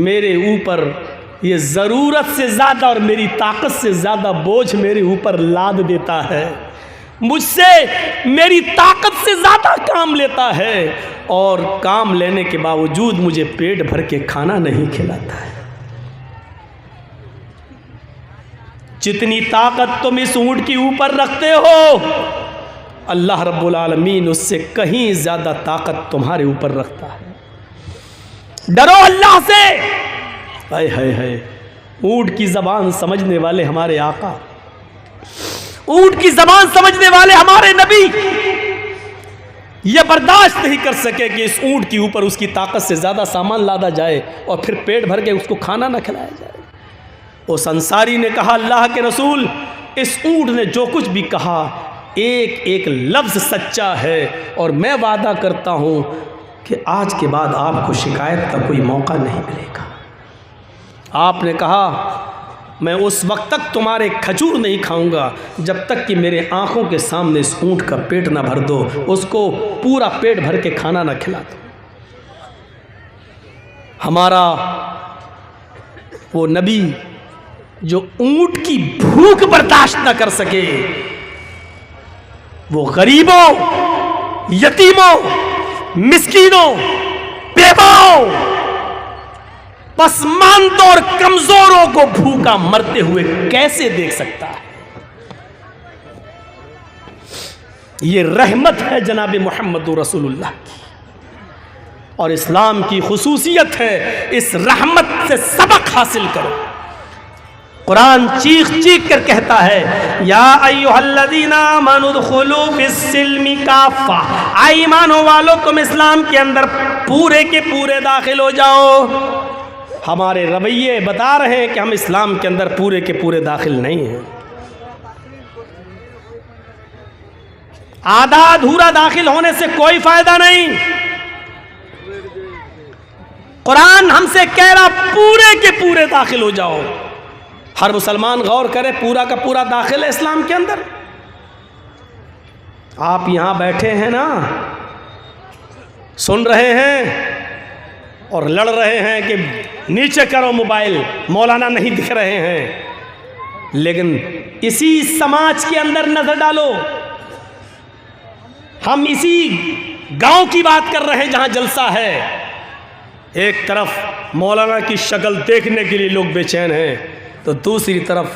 میرے اوپر یہ ضرورت سے زیادہ اور میری طاقت سے زیادہ بوجھ میرے اوپر لاد دیتا ہے، مجھ سے میری طاقت سے زیادہ کام لیتا ہے اور کام لینے کے باوجود مجھے پیٹ بھر کے کھانا نہیں کھلاتا ہے. جتنی طاقت تم اس اونٹ کے اوپر رکھتے ہو اللہ رب العالمین اس سے کہیں زیادہ طاقت تمہارے اوپر رکھتا ہے. ڈرو اللہ سے. ہائے ہائے ہائے، اونٹ کی زبان سمجھنے والے ہمارے آقا، اونٹ کی زبان سمجھنے والے ہمارے نبی یہ برداشت نہیں کر سکے کہ اس اونٹ کے اوپر اس کی طاقت سے زیادہ سامان لادا جائے اور پھر پیٹ بھر کے اس کو کھانا نہ کھلایا جائے. اس انصاری نے کہا اللہ کے رسول اس اونٹ نے جو کچھ بھی کہا ایک ایک لفظ سچا ہے اور میں وعدہ کرتا ہوں کہ آج کے بعد آپ کو شکایت کا کوئی موقع نہیں ملے گا. آپ نے کہا میں اس وقت تک تمہارے کھجور نہیں کھاؤں گا جب تک کہ میرے آنکھوں کے سامنے اس اونٹ کا پیٹ نہ بھر دو، اس کو پورا پیٹ بھر کے کھانا نہ کھلا دو. ہمارا وہ نبی جو اونٹ کی بھوک برداشت نہ کر سکے، وہ غریبوں، یتیموں، مسکینوں، بیواؤں، پسماندوں اور کمزوروں کو بھوکا مرتے ہوئے کیسے دیکھ سکتا ہے؟ یہ رحمت ہے جناب محمد رسول اللہ کی اور اسلام کی خصوصیت ہے. اس رحمت سے سبق حاصل کرو. قرآن چیخ چیخ کر کہتا ہے یا ایھا الذین آمنوا ادخلوا فی السلم کافہ، اے ایمانوں والو تم اسلام کے اندر پورے کے پورے داخل ہو جاؤ. ہمارے رویے بتا رہے ہیں کہ ہم اسلام کے اندر پورے کے پورے داخل نہیں ہیں. آدھا ادھورا داخل ہونے سے کوئی فائدہ نہیں. قرآن ہم سے کہہ رہا پورے کے پورے داخل ہو جاؤ. ہر مسلمان غور کرے پورا کا پورا داخل ہے اسلام کے اندر. آپ یہاں بیٹھے ہیں نا، سن رہے ہیں اور لڑ رہے ہیں کہ نیچے کرو موبائل، مولانا نہیں دکھ رہے ہیں، لیکن اسی سماج کے اندر نظر ڈالو. ہم اسی گاؤں کی بات کر رہے ہیں جہاں جلسہ ہے. ایک طرف مولانا کی شکل دیکھنے کے لیے لوگ بے چین ہیں تو دوسری طرف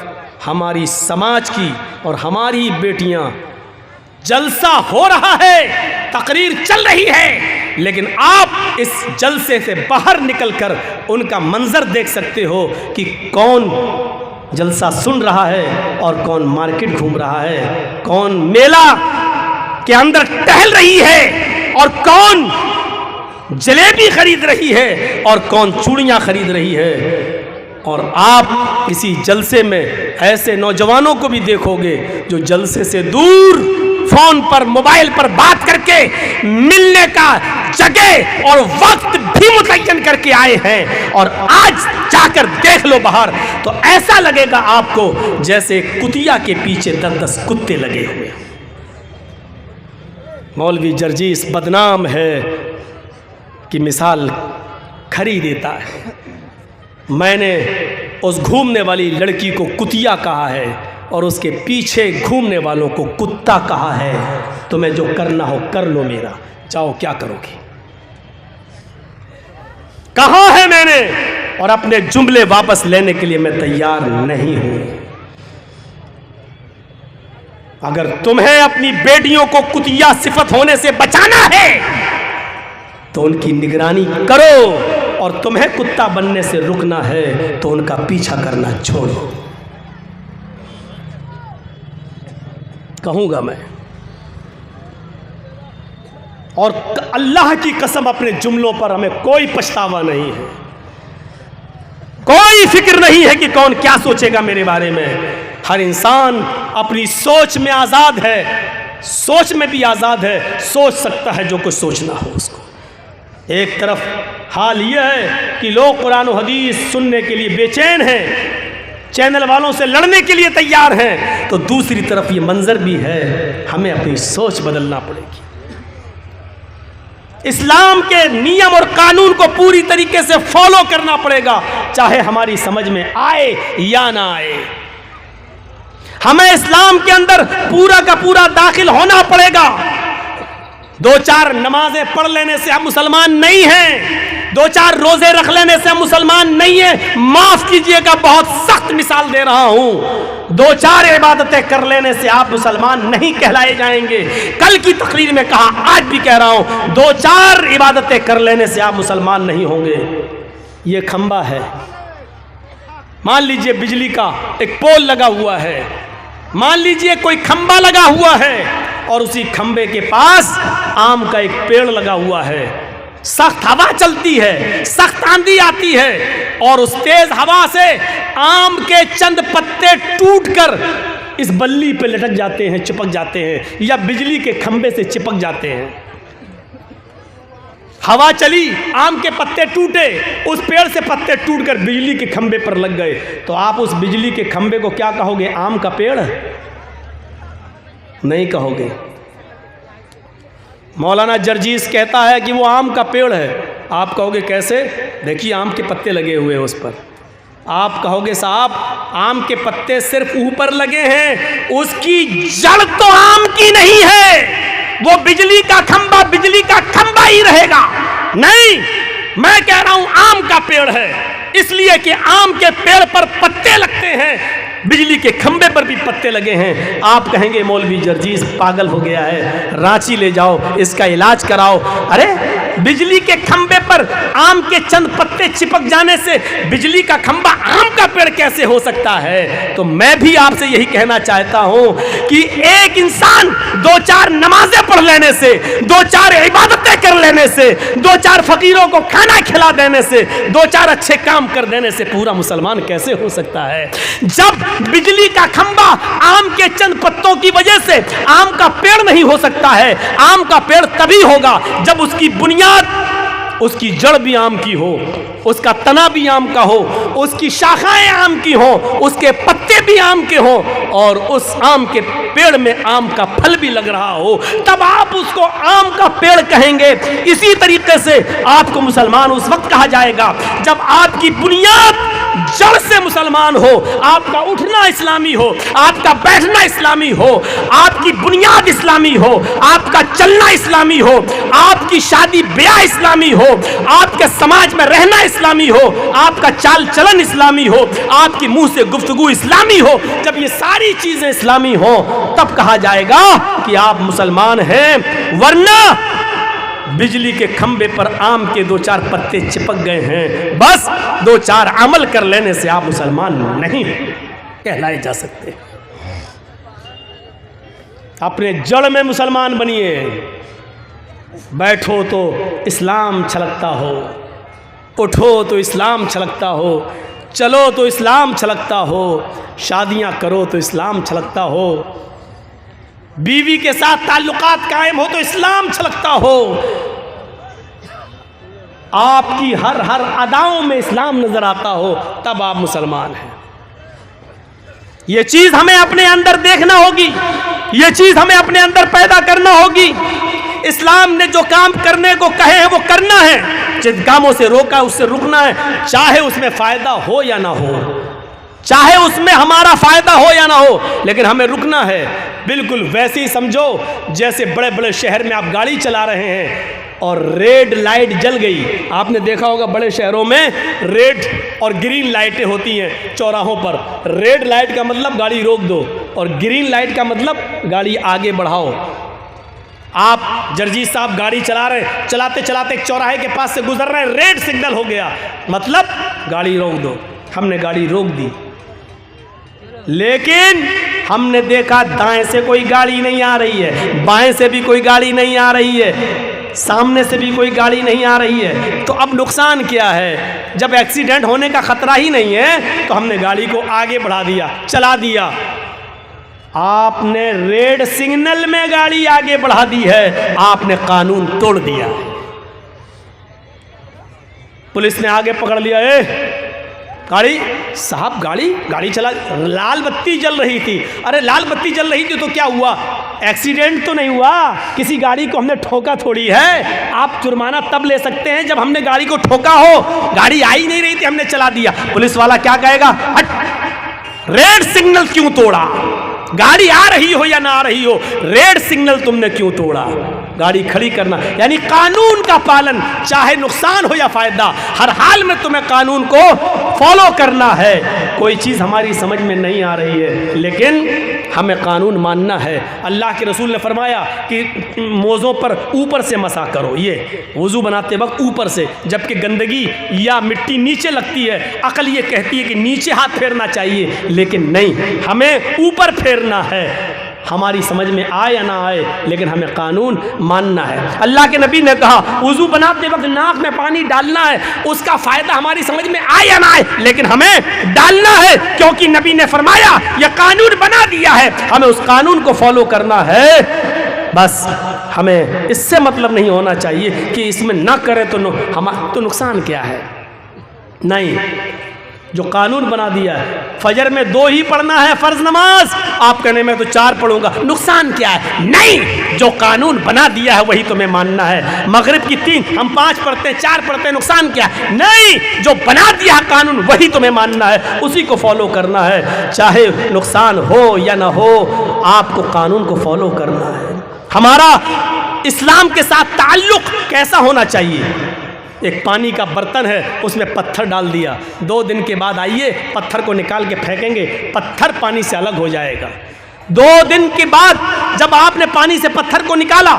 ہماری سماج کی اور ہماری بیٹیاں، جلسہ ہو رہا ہے، تقریر چل رہی ہے، لیکن آپ اس جلسے سے باہر نکل کر ان کا منظر دیکھ سکتے ہو کہ کون جلسہ سن رہا ہے اور کون مارکیٹ گھوم رہا ہے، کون میلہ کے اندر ٹہل رہی ہے اور کون جلیبی خرید رہی ہے اور کون چوڑیاں خرید رہی ہے. اور آپ کسی جلسے میں ایسے نوجوانوں کو بھی دیکھو گے جو جلسے سے دور فون پر موبائل پر بات کر کے ملنے کا جگہ اور وقت بھی متعین کر کے آئے ہیں. اور آج جا کر دیکھ لو باہر تو ایسا لگے گا آپ کو جیسے کتیا کے پیچھے 10 کتے لگے ہوئے. مولوی جرجیس بدنام ہے کی مثال کھری دیتا ہے. میں نے اس گھومنے والی لڑکی کو کتیا کہا ہے اور اس کے پیچھے گھومنے والوں کو کتا کہا ہے. تمہیں جو کرنا ہو کر لو، میرا چاہو کیا کرو گے. کہا ہے میں نے اور اپنے جملے واپس لینے کے لیے میں تیار نہیں ہوں. اگر تمہیں اپنی بیٹیوں کو کتیا صفت ہونے سے بچانا ہے تو ان کی نگرانی کرو، اور تمہیں کتا بننے سے رکنا ہے تو ان کا پیچھا کرنا چھوڑو. کہوں گا میں، اور اللہ کی قسم اپنے جملوں پر ہمیں کوئی پچھتاوا نہیں ہے، کوئی فکر نہیں ہے کہ کون کیا سوچے گا میرے بارے میں. ہر انسان اپنی سوچ میں آزاد ہے. سوچ میں بھی آزاد ہے، سوچ سکتا ہے جو کچھ سوچنا ہو اس کو۔ ایک طرف حال یہ ہے کہ لوگ قرآن و حدیث سننے کے لیے بے چین ہیں، چینل والوں سے لڑنے کے لیے تیار ہیں، تو دوسری طرف یہ منظر بھی ہے، ہمیں اپنی سوچ بدلنا پڑے گی۔ اسلام کے نیم اور قانون کو پوری طریقے سے فالو کرنا پڑے گا، چاہے ہماری سمجھ میں آئے یا نہ آئے۔ ہمیں اسلام کے اندر پورا کا پورا داخل ہونا پڑے گا۔ 2-4 نمازیں پڑھ لینے سے ہم مسلمان نہیں ہیں، 2-4 روزے رکھ لینے سے ہم مسلمان نہیں ہیں، معاف کیجئے گا بہت سخت مثال دے رہا ہوں، 2-4 عبادتیں کر لینے سے آپ مسلمان نہیں کہلائے جائیں گے۔ کل کی تقریر میں کہا، آج بھی کہہ رہا ہوں، 2-4 عبادتیں کر لینے سے آپ مسلمان نہیں ہوں گے۔ یہ کھمبا ہے، مان لیجئے بجلی کا ایک پول لگا ہوا ہے، مان لیجئے کوئی کھمبا لگا ہوا ہے اور اسی کھمبے کے پاس آم کا ایک پیڑ لگا ہوا ہے، سخت ہوا چلتی ہے، سخت آندھی آتی ہے اور اس تیز ہوا سے آم کے چند پتے ٹوٹ کر اس بلی پہ لٹک جاتے ہیں، چپک جاتے ہیں، یا بجلی کے کھمبے سے چپک جاتے ہیں۔ ہوا چلی، آم کے پتے ٹوٹے، اس پیڑ سے پتے ٹوٹ کر بجلی کے کھمبے پر لگ گئے، تو آپ اس بجلی کے کھمبے کو کیا کہو گے؟ آم کا پیڑ نہیں کہو گے۔ مولانا جرجیس کہتا ہے کہ وہ آم کا پیڑ ہے، آپ کہو گے کیسے؟ دیکھیے آم کے پتے لگے ہوئے ہیں اس پر، آپ کہو گے صاحب آم کے پتے صرف اوپر لگے ہیں، اس کی جڑ تو آم کی نہیں ہے، وہ بجلی کا کھمبا ہی رہے گا۔ نہیں، میں کہہ رہا ہوں آم کا پیڑ ہے، اس لیے کہ آم کے پیڑ پر پتے لگتے ہیں، بجلی کے کھمبے پر بھی پتے لگے ہیں۔ آپ کہیں گے مولوی جرجیس پاگل ہو گیا ہے، رانچی لے جاؤ، اس کا علاج کراؤ۔ ارے بجلی کے کھمبے پر آم کے چند پتے چپک جانے سے بجلی کا کھمبا آم کا پیڑ کیسے ہو سکتا ہے؟ تو میں بھی آپ سے یہی کہنا چاہتا ہوں کہ ایک انسان 2-4 نمازیں پڑھ لینے سے، 2-4 عبادتیں کر لینے سے، 2-4 فقیروں کو کھانا کھلا دینے سے، 2-4 اچھے کام کر دینے سے پورا مسلمان کیسے ہو سکتا ہے؟ جب بجلی کا کھمبا آم کے چند پتوں کی وجہ سے آم کا پیڑ نہیں ہو سکتا ہے، آم کا پیڑ تبھی ہوگا جب اس کی بنیاد، اس کی جڑ بھی آم کی ہو، اس کا تنا بھی آم کا ہو، اس کی شاخائیں آم کی ہوں، اس کے پتے بھی آم کے ہوں، اور اس آم کے پیڑ میں آم کا پھل بھی لگ رہا ہو، تب آپ اس کو آم کا پیڑ کہیں گے۔ اسی طریقے سے آپ کو مسلمان اس وقت کہا جائے گا جب آپ کی بنیاد جڑ سے مسلمان ہو، آپ کا اٹھنا اسلامی ہو، آپ کا بیٹھنا اسلامی ہو، آپ کی بنیاد اسلامی ہو، آپ کا چلنا اسلامی ہو، آپ کی شادی بیاہ اسلامی ہو، آپ کے سماج میں رہنا اسلامی ہو، آپ کا چال چلن اسلامی ہو، آپ کی منہ سے گفتگو اسلامی ہو۔ جب یہ ساری چیزیں اسلامی ہوں تب کہا جائے گا کہ آپ مسلمان ہیں، ورنہ بجلی کے کھمبے پر آم کے 2-4 پتے چپک گئے ہیں، بس 2-4 عمل کر لینے سے آپ مسلمان نہیں کہلائے جا سکتے۔ اپنے جڑ میں مسلمان بنیے، بیٹھو تو اسلام چھلکتا ہو، اٹھو تو اسلام چھلکتا ہو، چلو تو اسلام چھلکتا ہو، شادیاں کرو تو اسلام چھلکتا ہو، بیوی کے ساتھ تعلقات قائم ہو تو اسلام چھلکتا ہو، آپ کی ہر اداؤں میں اسلام نظر آتا ہو، تب آپ مسلمان ہیں۔ یہ چیز ہمیں اپنے اندر دیکھنا ہوگی، یہ چیز ہمیں اپنے اندر پیدا کرنا ہوگی۔ اسلام نے جو کام کرنے کو کہے ہیں وہ کرنا ہے، جن کاموں سے روکا اس سے رکنا ہے، چاہے اس میں فائدہ ہو یا نہ ہو، چاہے اس میں ہمارا فائدہ ہو یا نہ ہو، لیکن ہمیں رکنا ہے۔ بالکل ویسے ہی سمجھو جیسے بڑے بڑے شہر میں آپ گاڑی چلا رہے ہیں اور ریڈ لائٹ جل گئی، آپ نے دیکھا ہوگا بڑے شہروں میں ریڈ اور گرین لائٹیں ہوتی ہیں چوراہوں پر۔ ریڈ لائٹ کا مطلب گاڑی روک دو اور گرین لائٹ کا مطلب گاڑی آگے بڑھاؤ۔ آپ جرجیت صاحب گاڑی چلا رہے ہیں، چلاتے چلاتے ایک چوراہے کے پاس سے گزر رہے ہیں، ریڈ سگنل ہو گیا، مطلب گاڑی روک دو۔ ہم نے گاڑی روک دی، لیکن ہم نے دیکھا دائیں سے کوئی گاڑی نہیں آ رہی ہے، بائیں سے بھی کوئی گاڑی نہیں آ رہی ہے، سامنے سے بھی کوئی گاڑی نہیں آ رہی ہے، تو اب نقصان کیا ہے؟ جب ایکسیڈنٹ ہونے کا خطرہ ہی نہیں ہے تو ہم نے گاڑی کو آگے بڑھا دیا، چلا دیا۔ آپ نے ریڈ سگنل میں گاڑی آگے بڑھا دی ہے، آپ نے قانون توڑ دیا۔ پولیس نے آگے پکڑ لیا، گاڑی صاحب گاڑی چلا، لال بتی جل رہی تھی۔ ارے لال بتی جل رہی تھی تو کیا ہوا؟ ایکسیڈنٹ تو نہیں ہوا، کسی گاڑی کو ہم نے ٹھوکا تھوڑی ہے۔ آپ جرمانہ تب لے سکتے ہیں جب ہم نے گاڑی کو ٹھوکا ہو، گاڑی آئی نہیں رہی تھی ہم نے چلا دیا۔ پولیس والا کیا کہے گا؟ ریڈ سگنل کیوں توڑا؟ گاڑی آ رہی ہو یا نہ آ رہی ہو، ریڈ سگنل تم نے کیوں توڑا؟ گاڑی کھڑی کرنا یعنی قانون کا پالن، چاہے نقصان ہو یا فائدہ، ہر حال میں تمہیں قانون کو فالو کرنا ہے۔ کوئی چیز ہماری سمجھ میں نہیں آ رہی ہے لیکن ہمیں قانون ماننا ہے۔ اللہ کے رسول نے فرمایا کہ موزوں پر اوپر سے مسح کرو، یہ وضو بناتے وقت اوپر سے، جبکہ گندگی یا مٹی نیچے لگتی ہے۔ عقل یہ کہتی ہے کہ نیچے ہاتھ پھیرنا چاہیے لیکن نہیں، ہمیں اوپر پھیرنا ہے۔ ہماری سمجھ میں آئے یا نہ آئے لیکن ہمیں قانون ماننا ہے۔ اللہ کے نبی نے کہا وضو بناتے وقت ناک میں پانی ڈالنا ہے، اس کا فائدہ ہماری سمجھ میں آئے یا نہ آئے لیکن ہمیں ڈالنا ہے، کیونکہ نبی نے فرمایا یہ قانون بنا دیا ہے، ہمیں اس قانون کو فالو کرنا ہے۔ بس ہمیں اس سے مطلب نہیں ہونا چاہیے کہ اس میں نہ کریں تو نقصان کیا ہے، نہیں، جو قانون بنا دیا ہے۔ فجر میں 2 ہی پڑھنا ہے فرض نماز، آپ کہنے میں تو 4 پڑھوں گا، نقصان کیا ہے؟ نہیں، جو قانون بنا دیا ہے وہی تمہیں ماننا ہے۔ مغرب کی 3 ہم 5 پڑھتے ہیں، 4 پڑھتے ہیں، نقصان کیا ہے؟ نہیں، جو بنا دیا ہے قانون وہی تمہیں ماننا ہے، اسی کو فالو کرنا ہے، چاہے نقصان ہو یا نہ ہو، آپ کو قانون کو فالو کرنا ہے۔ ہمارا اسلام کے ساتھ تعلق کیسا ہونا چاہیے؟ ایک پانی کا برتن ہے، اس میں پتھر ڈال دیا، 2 دن کے بعد آئیے پتھر کو نکال کے پھینکیں گے، پتھر پانی سے الگ ہو جائے گا۔ 2 دن کے بعد جب آپ نے پانی سے پتھر کو نکالا،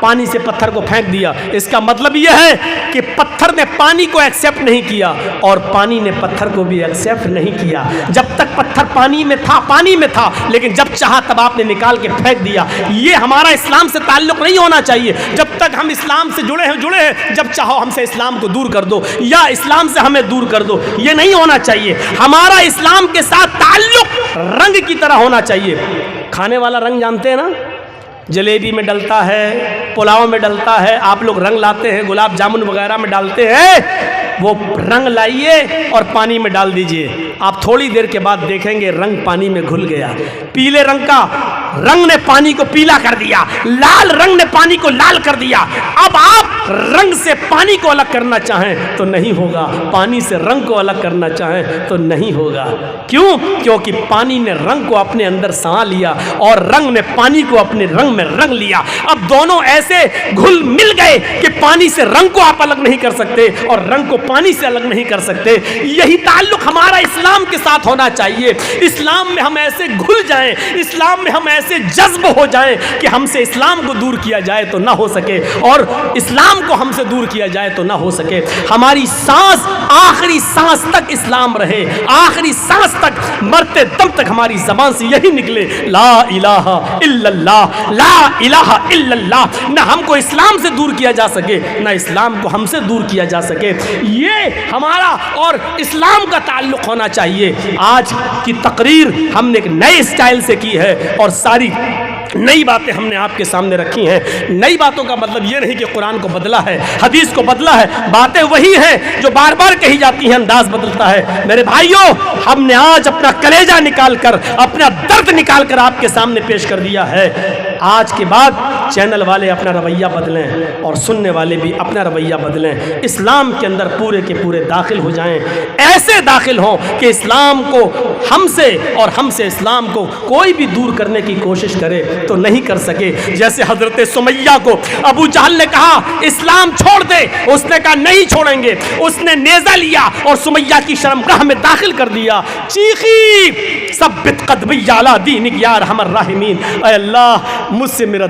پانی سے پتھر کو پھینک دیا، اس کا مطلب یہ ہے کہ پتھر نے پانی کو ایکسیپٹ نہیں کیا اور پانی نے پتھر کو بھی ایکسیپٹ نہیں کیا۔ جب تک پتھر پانی میں تھا لیکن جب چاہا تب آپ نے نکال کے پھینک دیا۔ یہ ہمارا اسلام سے تعلق نہیں ہونا چاہیے۔ جب تک ہم اسلام سے جڑے ہیں، جب چاہو ہم سے اسلام کو دور کر دو یا اسلام سے ہمیں دور کر دو، یہ نہیں ہونا چاہیے۔ ہمارا اسلام کے ساتھ تعلق رنگ کی طرح ہونا چاہیے۔ کھانے والا رنگ جانتے ہیں نا، جلیبی میں ڈلتا ہے، پلاؤ میں ڈلتا ہے، آپ لوگ رنگ لاتے ہیں، گلاب جامن وغیرہ میں ڈالتے ہیں، وہ رنگ لائیے اور پانی میں ڈال دیجئے، آپ تھوڑی دیر کے بعد دیکھیں گے رنگ پانی میں گھل گیا۔ پیلے رنگ کا رنگ نے پانی کو پیلا کر دیا، لال رنگ نے پانی کو لال کر دیا۔ اب آپ رنگ سے پانی کو الگ کرنا چاہیں تو نہیں ہوگا، پانی سے رنگ کو الگ کرنا چاہیں تو نہیں ہوگا۔ کیوں؟ کیونکہ پانی نے رنگ کو اپنے اندر سما لیا اور رنگ نے پانی کو اپنے رنگ میں رنگ لیا۔ اب دونوں ایسے گھل مل گئے کہ پانی سے رنگ کو آپ الگ نہیں کر سکتے اور رنگ کو پانی سے الگ نہیں کر سکتے۔ یہی تعلق ہمارا اسلام کے ساتھ ہونا چاہیے۔ اسلام میں ہم ایسے گھل جائیں، اسلام میں ہم ایسے جذب ہو جائیں کہ ہم سے اسلام کو دور کیا جائے تو نہ ہو سکے اور اسلام کو ہم سے دور کیا جائے تو نہ ہو سکے۔ ہماری سانس آخری سانس تک اسلام رہے، آخری سانس تک، مرتے دم تک ہماری زبان سے یہی نکلے، لا الہ الا اللہ، لا الہ الا اللہ۔ نہ ہم کو اسلام سے دور کیا جا سکے نہ اسلام کو ہم سے دور کیا جا سکے۔ یہ ہمارا اور اسلام کا تعلق ہونا چاہیے۔ آج کی تقریر ہم نے ایک نئے اسٹائل سے کی ہے اور ساری نئی باتیں ہم نے آپ کے سامنے رکھی ہیں۔ نئی باتوں کا مطلب یہ نہیں کہ قرآن کو بدلا ہے، حدیث کو بدلا ہے، باتیں وہی ہیں جو بار بار کہی جاتی ہیں، انداز بدلتا ہے۔ میرے بھائیوں، ہم نے آج اپنا کلیجہ نکال کر، اپنا درد نکال کر آپ کے سامنے پیش کر دیا ہے۔ آج کے بعد چینل والے اپنا رویہ بدلیں اور سننے والے بھی اپنا رویہ بدلیں، اسلام کے اندر پورے کے پورے داخل ہو جائیں، ایسے داخل ہوں کہ اسلام کو ہم سے اور ہم سے اسلام کو کوئی بھی دور کرنے کی کوشش کرے تو نہیں کر سکے۔ جیسے حضرت سمیہ کو ابو جہل نے کہا اسلام چھوڑ دے، اس نے کہا نہیں چھوڑیں گے، اس نے نیزہ لیا اور سمیہ کی شرمگاہ میں داخل کر دیا، چیخی ثبت قدمی علی دینک یا ارحم الراحمین، اے اللہ مجھ سے میرا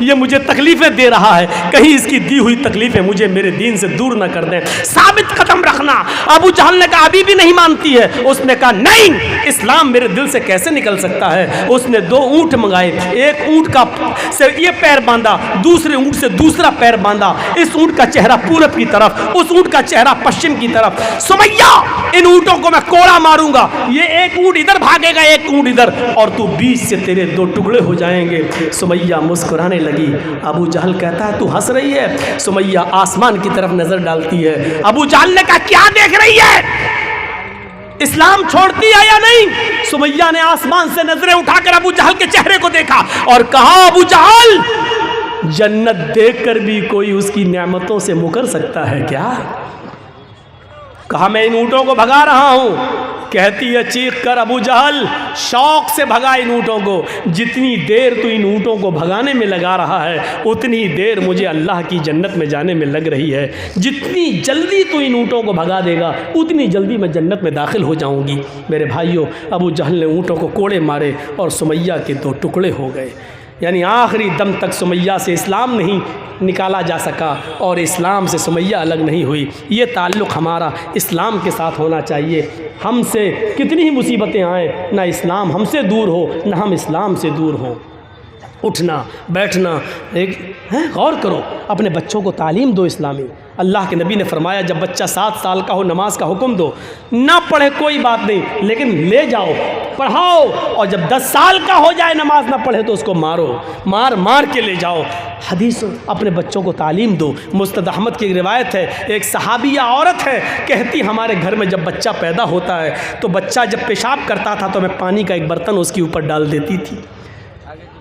یہ مجھے تکلیفیں دے رہا ہے, کہیں اس کی دی ہوئی تکلیفیں مجھے میرے دین سے دور نہ کر دیں, ثابت قدم رکھنا. ابو جہل نے کہا ابھی بھی نہیں مانتی ہے. اس نے کہا نہیں, اسلام میرے دل سے کیسے نکل سکتا ہے. اس نے 2 اونٹ منگائے, ایک اونٹ کا سے یہ پیر باندھا, دوسرے اونٹ سے دوسرا پیر باندھا. اس اونٹ کا چہرہ پورب کی طرف, اس اونٹ کا چہرہ پشچم کی طرف. سمیہ ان اونٹوں کو میں کوڑا ماروں گا, یہ ایک اونٹ ادھر بھاگے گا, ایک اونٹ ادھر, اور تو بیچ سے تیرے 2 ٹکڑے ہو جائیں گے. سمیہ مسکرانے لگی. ابو جہل کہتا ہے تو ہنس رہی ہے. سمیہ آسمان کی طرف نظر ڈالتی ہے. ابو جہل نے کہا کیا دیکھ رہی ہے, اسلام چھوڑتی ہے یا نہیں؟ سمیہ نے آسمان سے نظریں اٹھا کر ابو جہل کے چہرے کو دیکھا اور کہا ابو جہل جنت دیکھ کر بھی کوئی اس کی نعمتوں سے مکر سکتا ہے کیا؟ کہا میں ان اونٹوں کو بھگا رہا ہوں. کہتی ہے چیخ کر ابو جہل شوق سے بھگا ان اونٹوں کو. جتنی دیر تو ان اونٹوں کو بھگانے میں لگا رہا ہے اتنی دیر مجھے اللہ کی جنت میں جانے میں لگ رہی ہے. جتنی جلدی تو ان اونٹوں کو بھگا دے گا اتنی جلدی میں جنت میں داخل ہو جاؤں گی. میرے بھائیوں, ابو جہل نے اونٹوں کو کوڑے مارے اور سمیہ کے 2 ٹکڑے ہو گئے. یعنی آخری دم تک سمیہ سے اسلام نہیں نکالا جا سکا اور اسلام سے سمیہ الگ نہیں ہوئی. یہ تعلق ہمارا اسلام کے ساتھ ہونا چاہیے. ہم سے کتنی ہی مصیبتیں آئیں, نہ اسلام ہم سے دور ہو نہ ہم اسلام سے دور ہوں. اٹھنا بیٹھنا ایک غور کرو, اپنے بچوں کو تعلیم دو اسلامی. اللہ کے نبی نے فرمایا جب بچہ 7 سال کا ہو نماز کا حکم دو. نہ پڑھے کوئی بات نہیں لیکن لے جاؤ پڑھاؤ, اور جب 10 سال کا ہو جائے نماز نہ پڑھے تو اس کو مارو, مار کے لے جاؤ. حدیث اپنے بچوں کو تعلیم دو. مستد احمد کی ایک روایت ہے, ایک صحابیہ عورت ہے کہتی ہمارے گھر میں جب بچہ پیدا ہوتا ہے تو بچہ جب پیشاب کرتا تھا تو میں پانی کا ایک برتن اس کے اوپر ڈال دیتی تھی.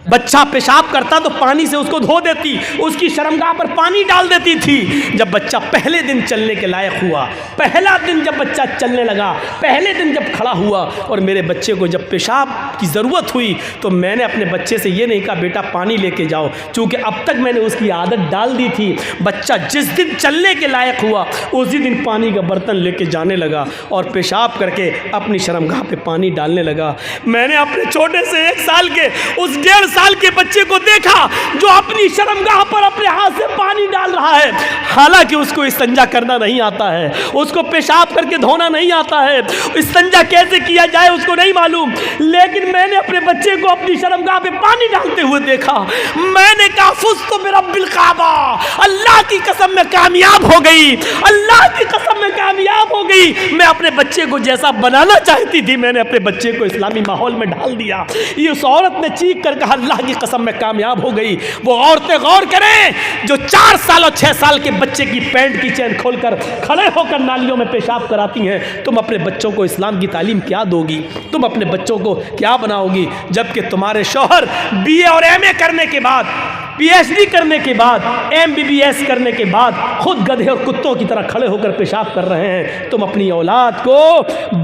بچہ پیشاب کرتا تو پانی سے اس کو دھو دیتی, اس کی شرمگاہ پر پانی ڈال دیتی تھی. جب بچہ پہلے دن چلنے کے لائق ہوا, پہلا دن جب بچہ چلنے لگا, پہلے دن جب کھڑا ہوا اور میرے بچے کو جب پیشاب کی ضرورت ہوئی تو میں نے اپنے بچے سے یہ نہیں کہا بیٹا پانی لے کے جاؤ, چونکہ اب تک میں نے اس کی عادت ڈال دی تھی. بچہ جس دن چلنے کے لائق ہوا اسی دن پانی کا برتن لے کے جانے لگا اور پیشاب کر کے اپنی شرمگاہ پہ پانی ڈالنے لگا. میں نے اپنے چھوٹے سے 1 سال کے اس 1.5 سال کے بچے کو دیکھا جو اپنی شرمگاہ پر اپنے ہاتھ سے پانی ڈال رہا ہے, حالانکہ اس کو استنجا کرنا نہیں آتا ہے, اس کو پیشاب کر کے دھونا نہیں آتا ہے, استنجا کیسے کیا جائے اس کو نہیں معلوم, لیکن میں نے اپنے بچے کو اپنی شرمگاہ پہ پانی ڈالتے ہوئے دیکھا. میں نے کہا فزت برب الکعبہ, اللہ کی قسم میں کامیاب ہو گئی, اللہ کی قسم میں کامیاب ہو گئی. میں اپنے بچے کو جیسا بنانا چاہتی تھی میں نے اپنے بچے کو اسلامی ماحول میں ڈال دیا. یہ اس عورت نے چیخ کر کہا اللہ کی قسم میں کامیاب ہو گئی. وہ عورتیں غور کریں جو 4 سال اور 6 سال کے بچے کی پینٹ کی چین کھول کر کھڑے ہو کر نالیوں میں پیشاب کراتی ہیں. تم اپنے بچوں کو اسلام کی تعلیم کیا دو گی, تم اپنے بچوں کو کیا بناؤ گی, جبکہ تمہارے شوہر BA اور MA کرنے کے بعد, PhD کرنے کے بعد, MBBS کرنے کے بعد خود گدھے اور کتوں کی طرح کھڑے ہو کر پیشاب کر رہے ہیں. تم اپنی اولاد کو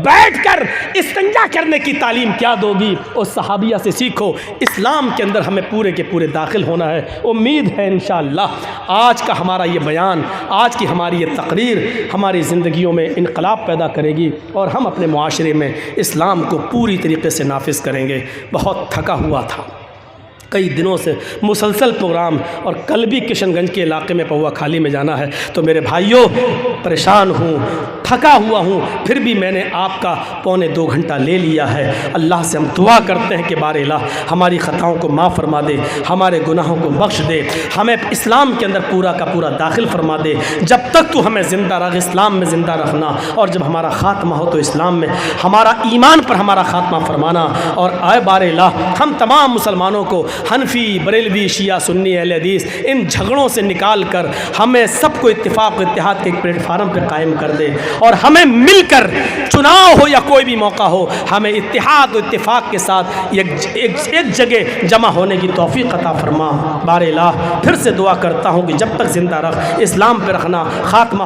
بیٹھ کر استنجا کرنے کی تعلیم کیا دو گی؟ اور صحابیہ سے سیکھو. اسلام کے اندر ہمیں پورے کے پورے داخل ہونا ہے. امید ہے انشاءاللہ آج کا ہمارا یہ بیان, آج کی ہماری یہ تقریر ہماری زندگیوں میں انقلاب پیدا کرے گی اور ہم اپنے معاشرے میں اسلام کو پوری طریقے سے نافذ کریں گے. بہت تھکا ہوا تھا, کئی دنوں سے مسلسل پروگرام, اور کل بھی کشن گنج کے علاقے میں پوا کھالی میں جانا ہے. تو میرے بھائیوں پریشان ہوں, تھکا ہوا ہوں, پھر بھی میں نے آپ کا 1.25 گھنٹہ لے لیا ہے. اللہ سے ہم دعا کرتے ہیں کہ بار الہ ہماری خطاؤں کو معاف فرما دے, ہمارے گناہوں کو بخش دے, ہمیں اسلام کے اندر پورا کا پورا داخل فرما دے. جب تک تو ہمیں زندہ رکھ, اسلام میں زندہ رکھنا, اور جب ہمارا خاتمہ ہو تو اسلام میں ہمارا ایمان پر ہمارا خاتمہ فرمانا. اور اے بار الہ ہم تمام مسلمانوں کو حنفی, بریلوی, شیعہ, سنی, اہل حدیث ان جھگڑوں سے نکال کر ہمیں سب کو اتفاق و اتحاد کے ایک پلیٹ فارم پہ قائم کر دے, اور ہمیں مل کر چناؤ ہو یا کوئی بھی موقع ہو ہمیں اتحاد و اتفاق کے ساتھ ایک جگہ جمع ہونے کی توفیق عطا فرما. بار الہ پھر سے دعا کرتا ہوں کہ جب تک زندہ رکھ, اسلام پہ رکھنا, خاتمہ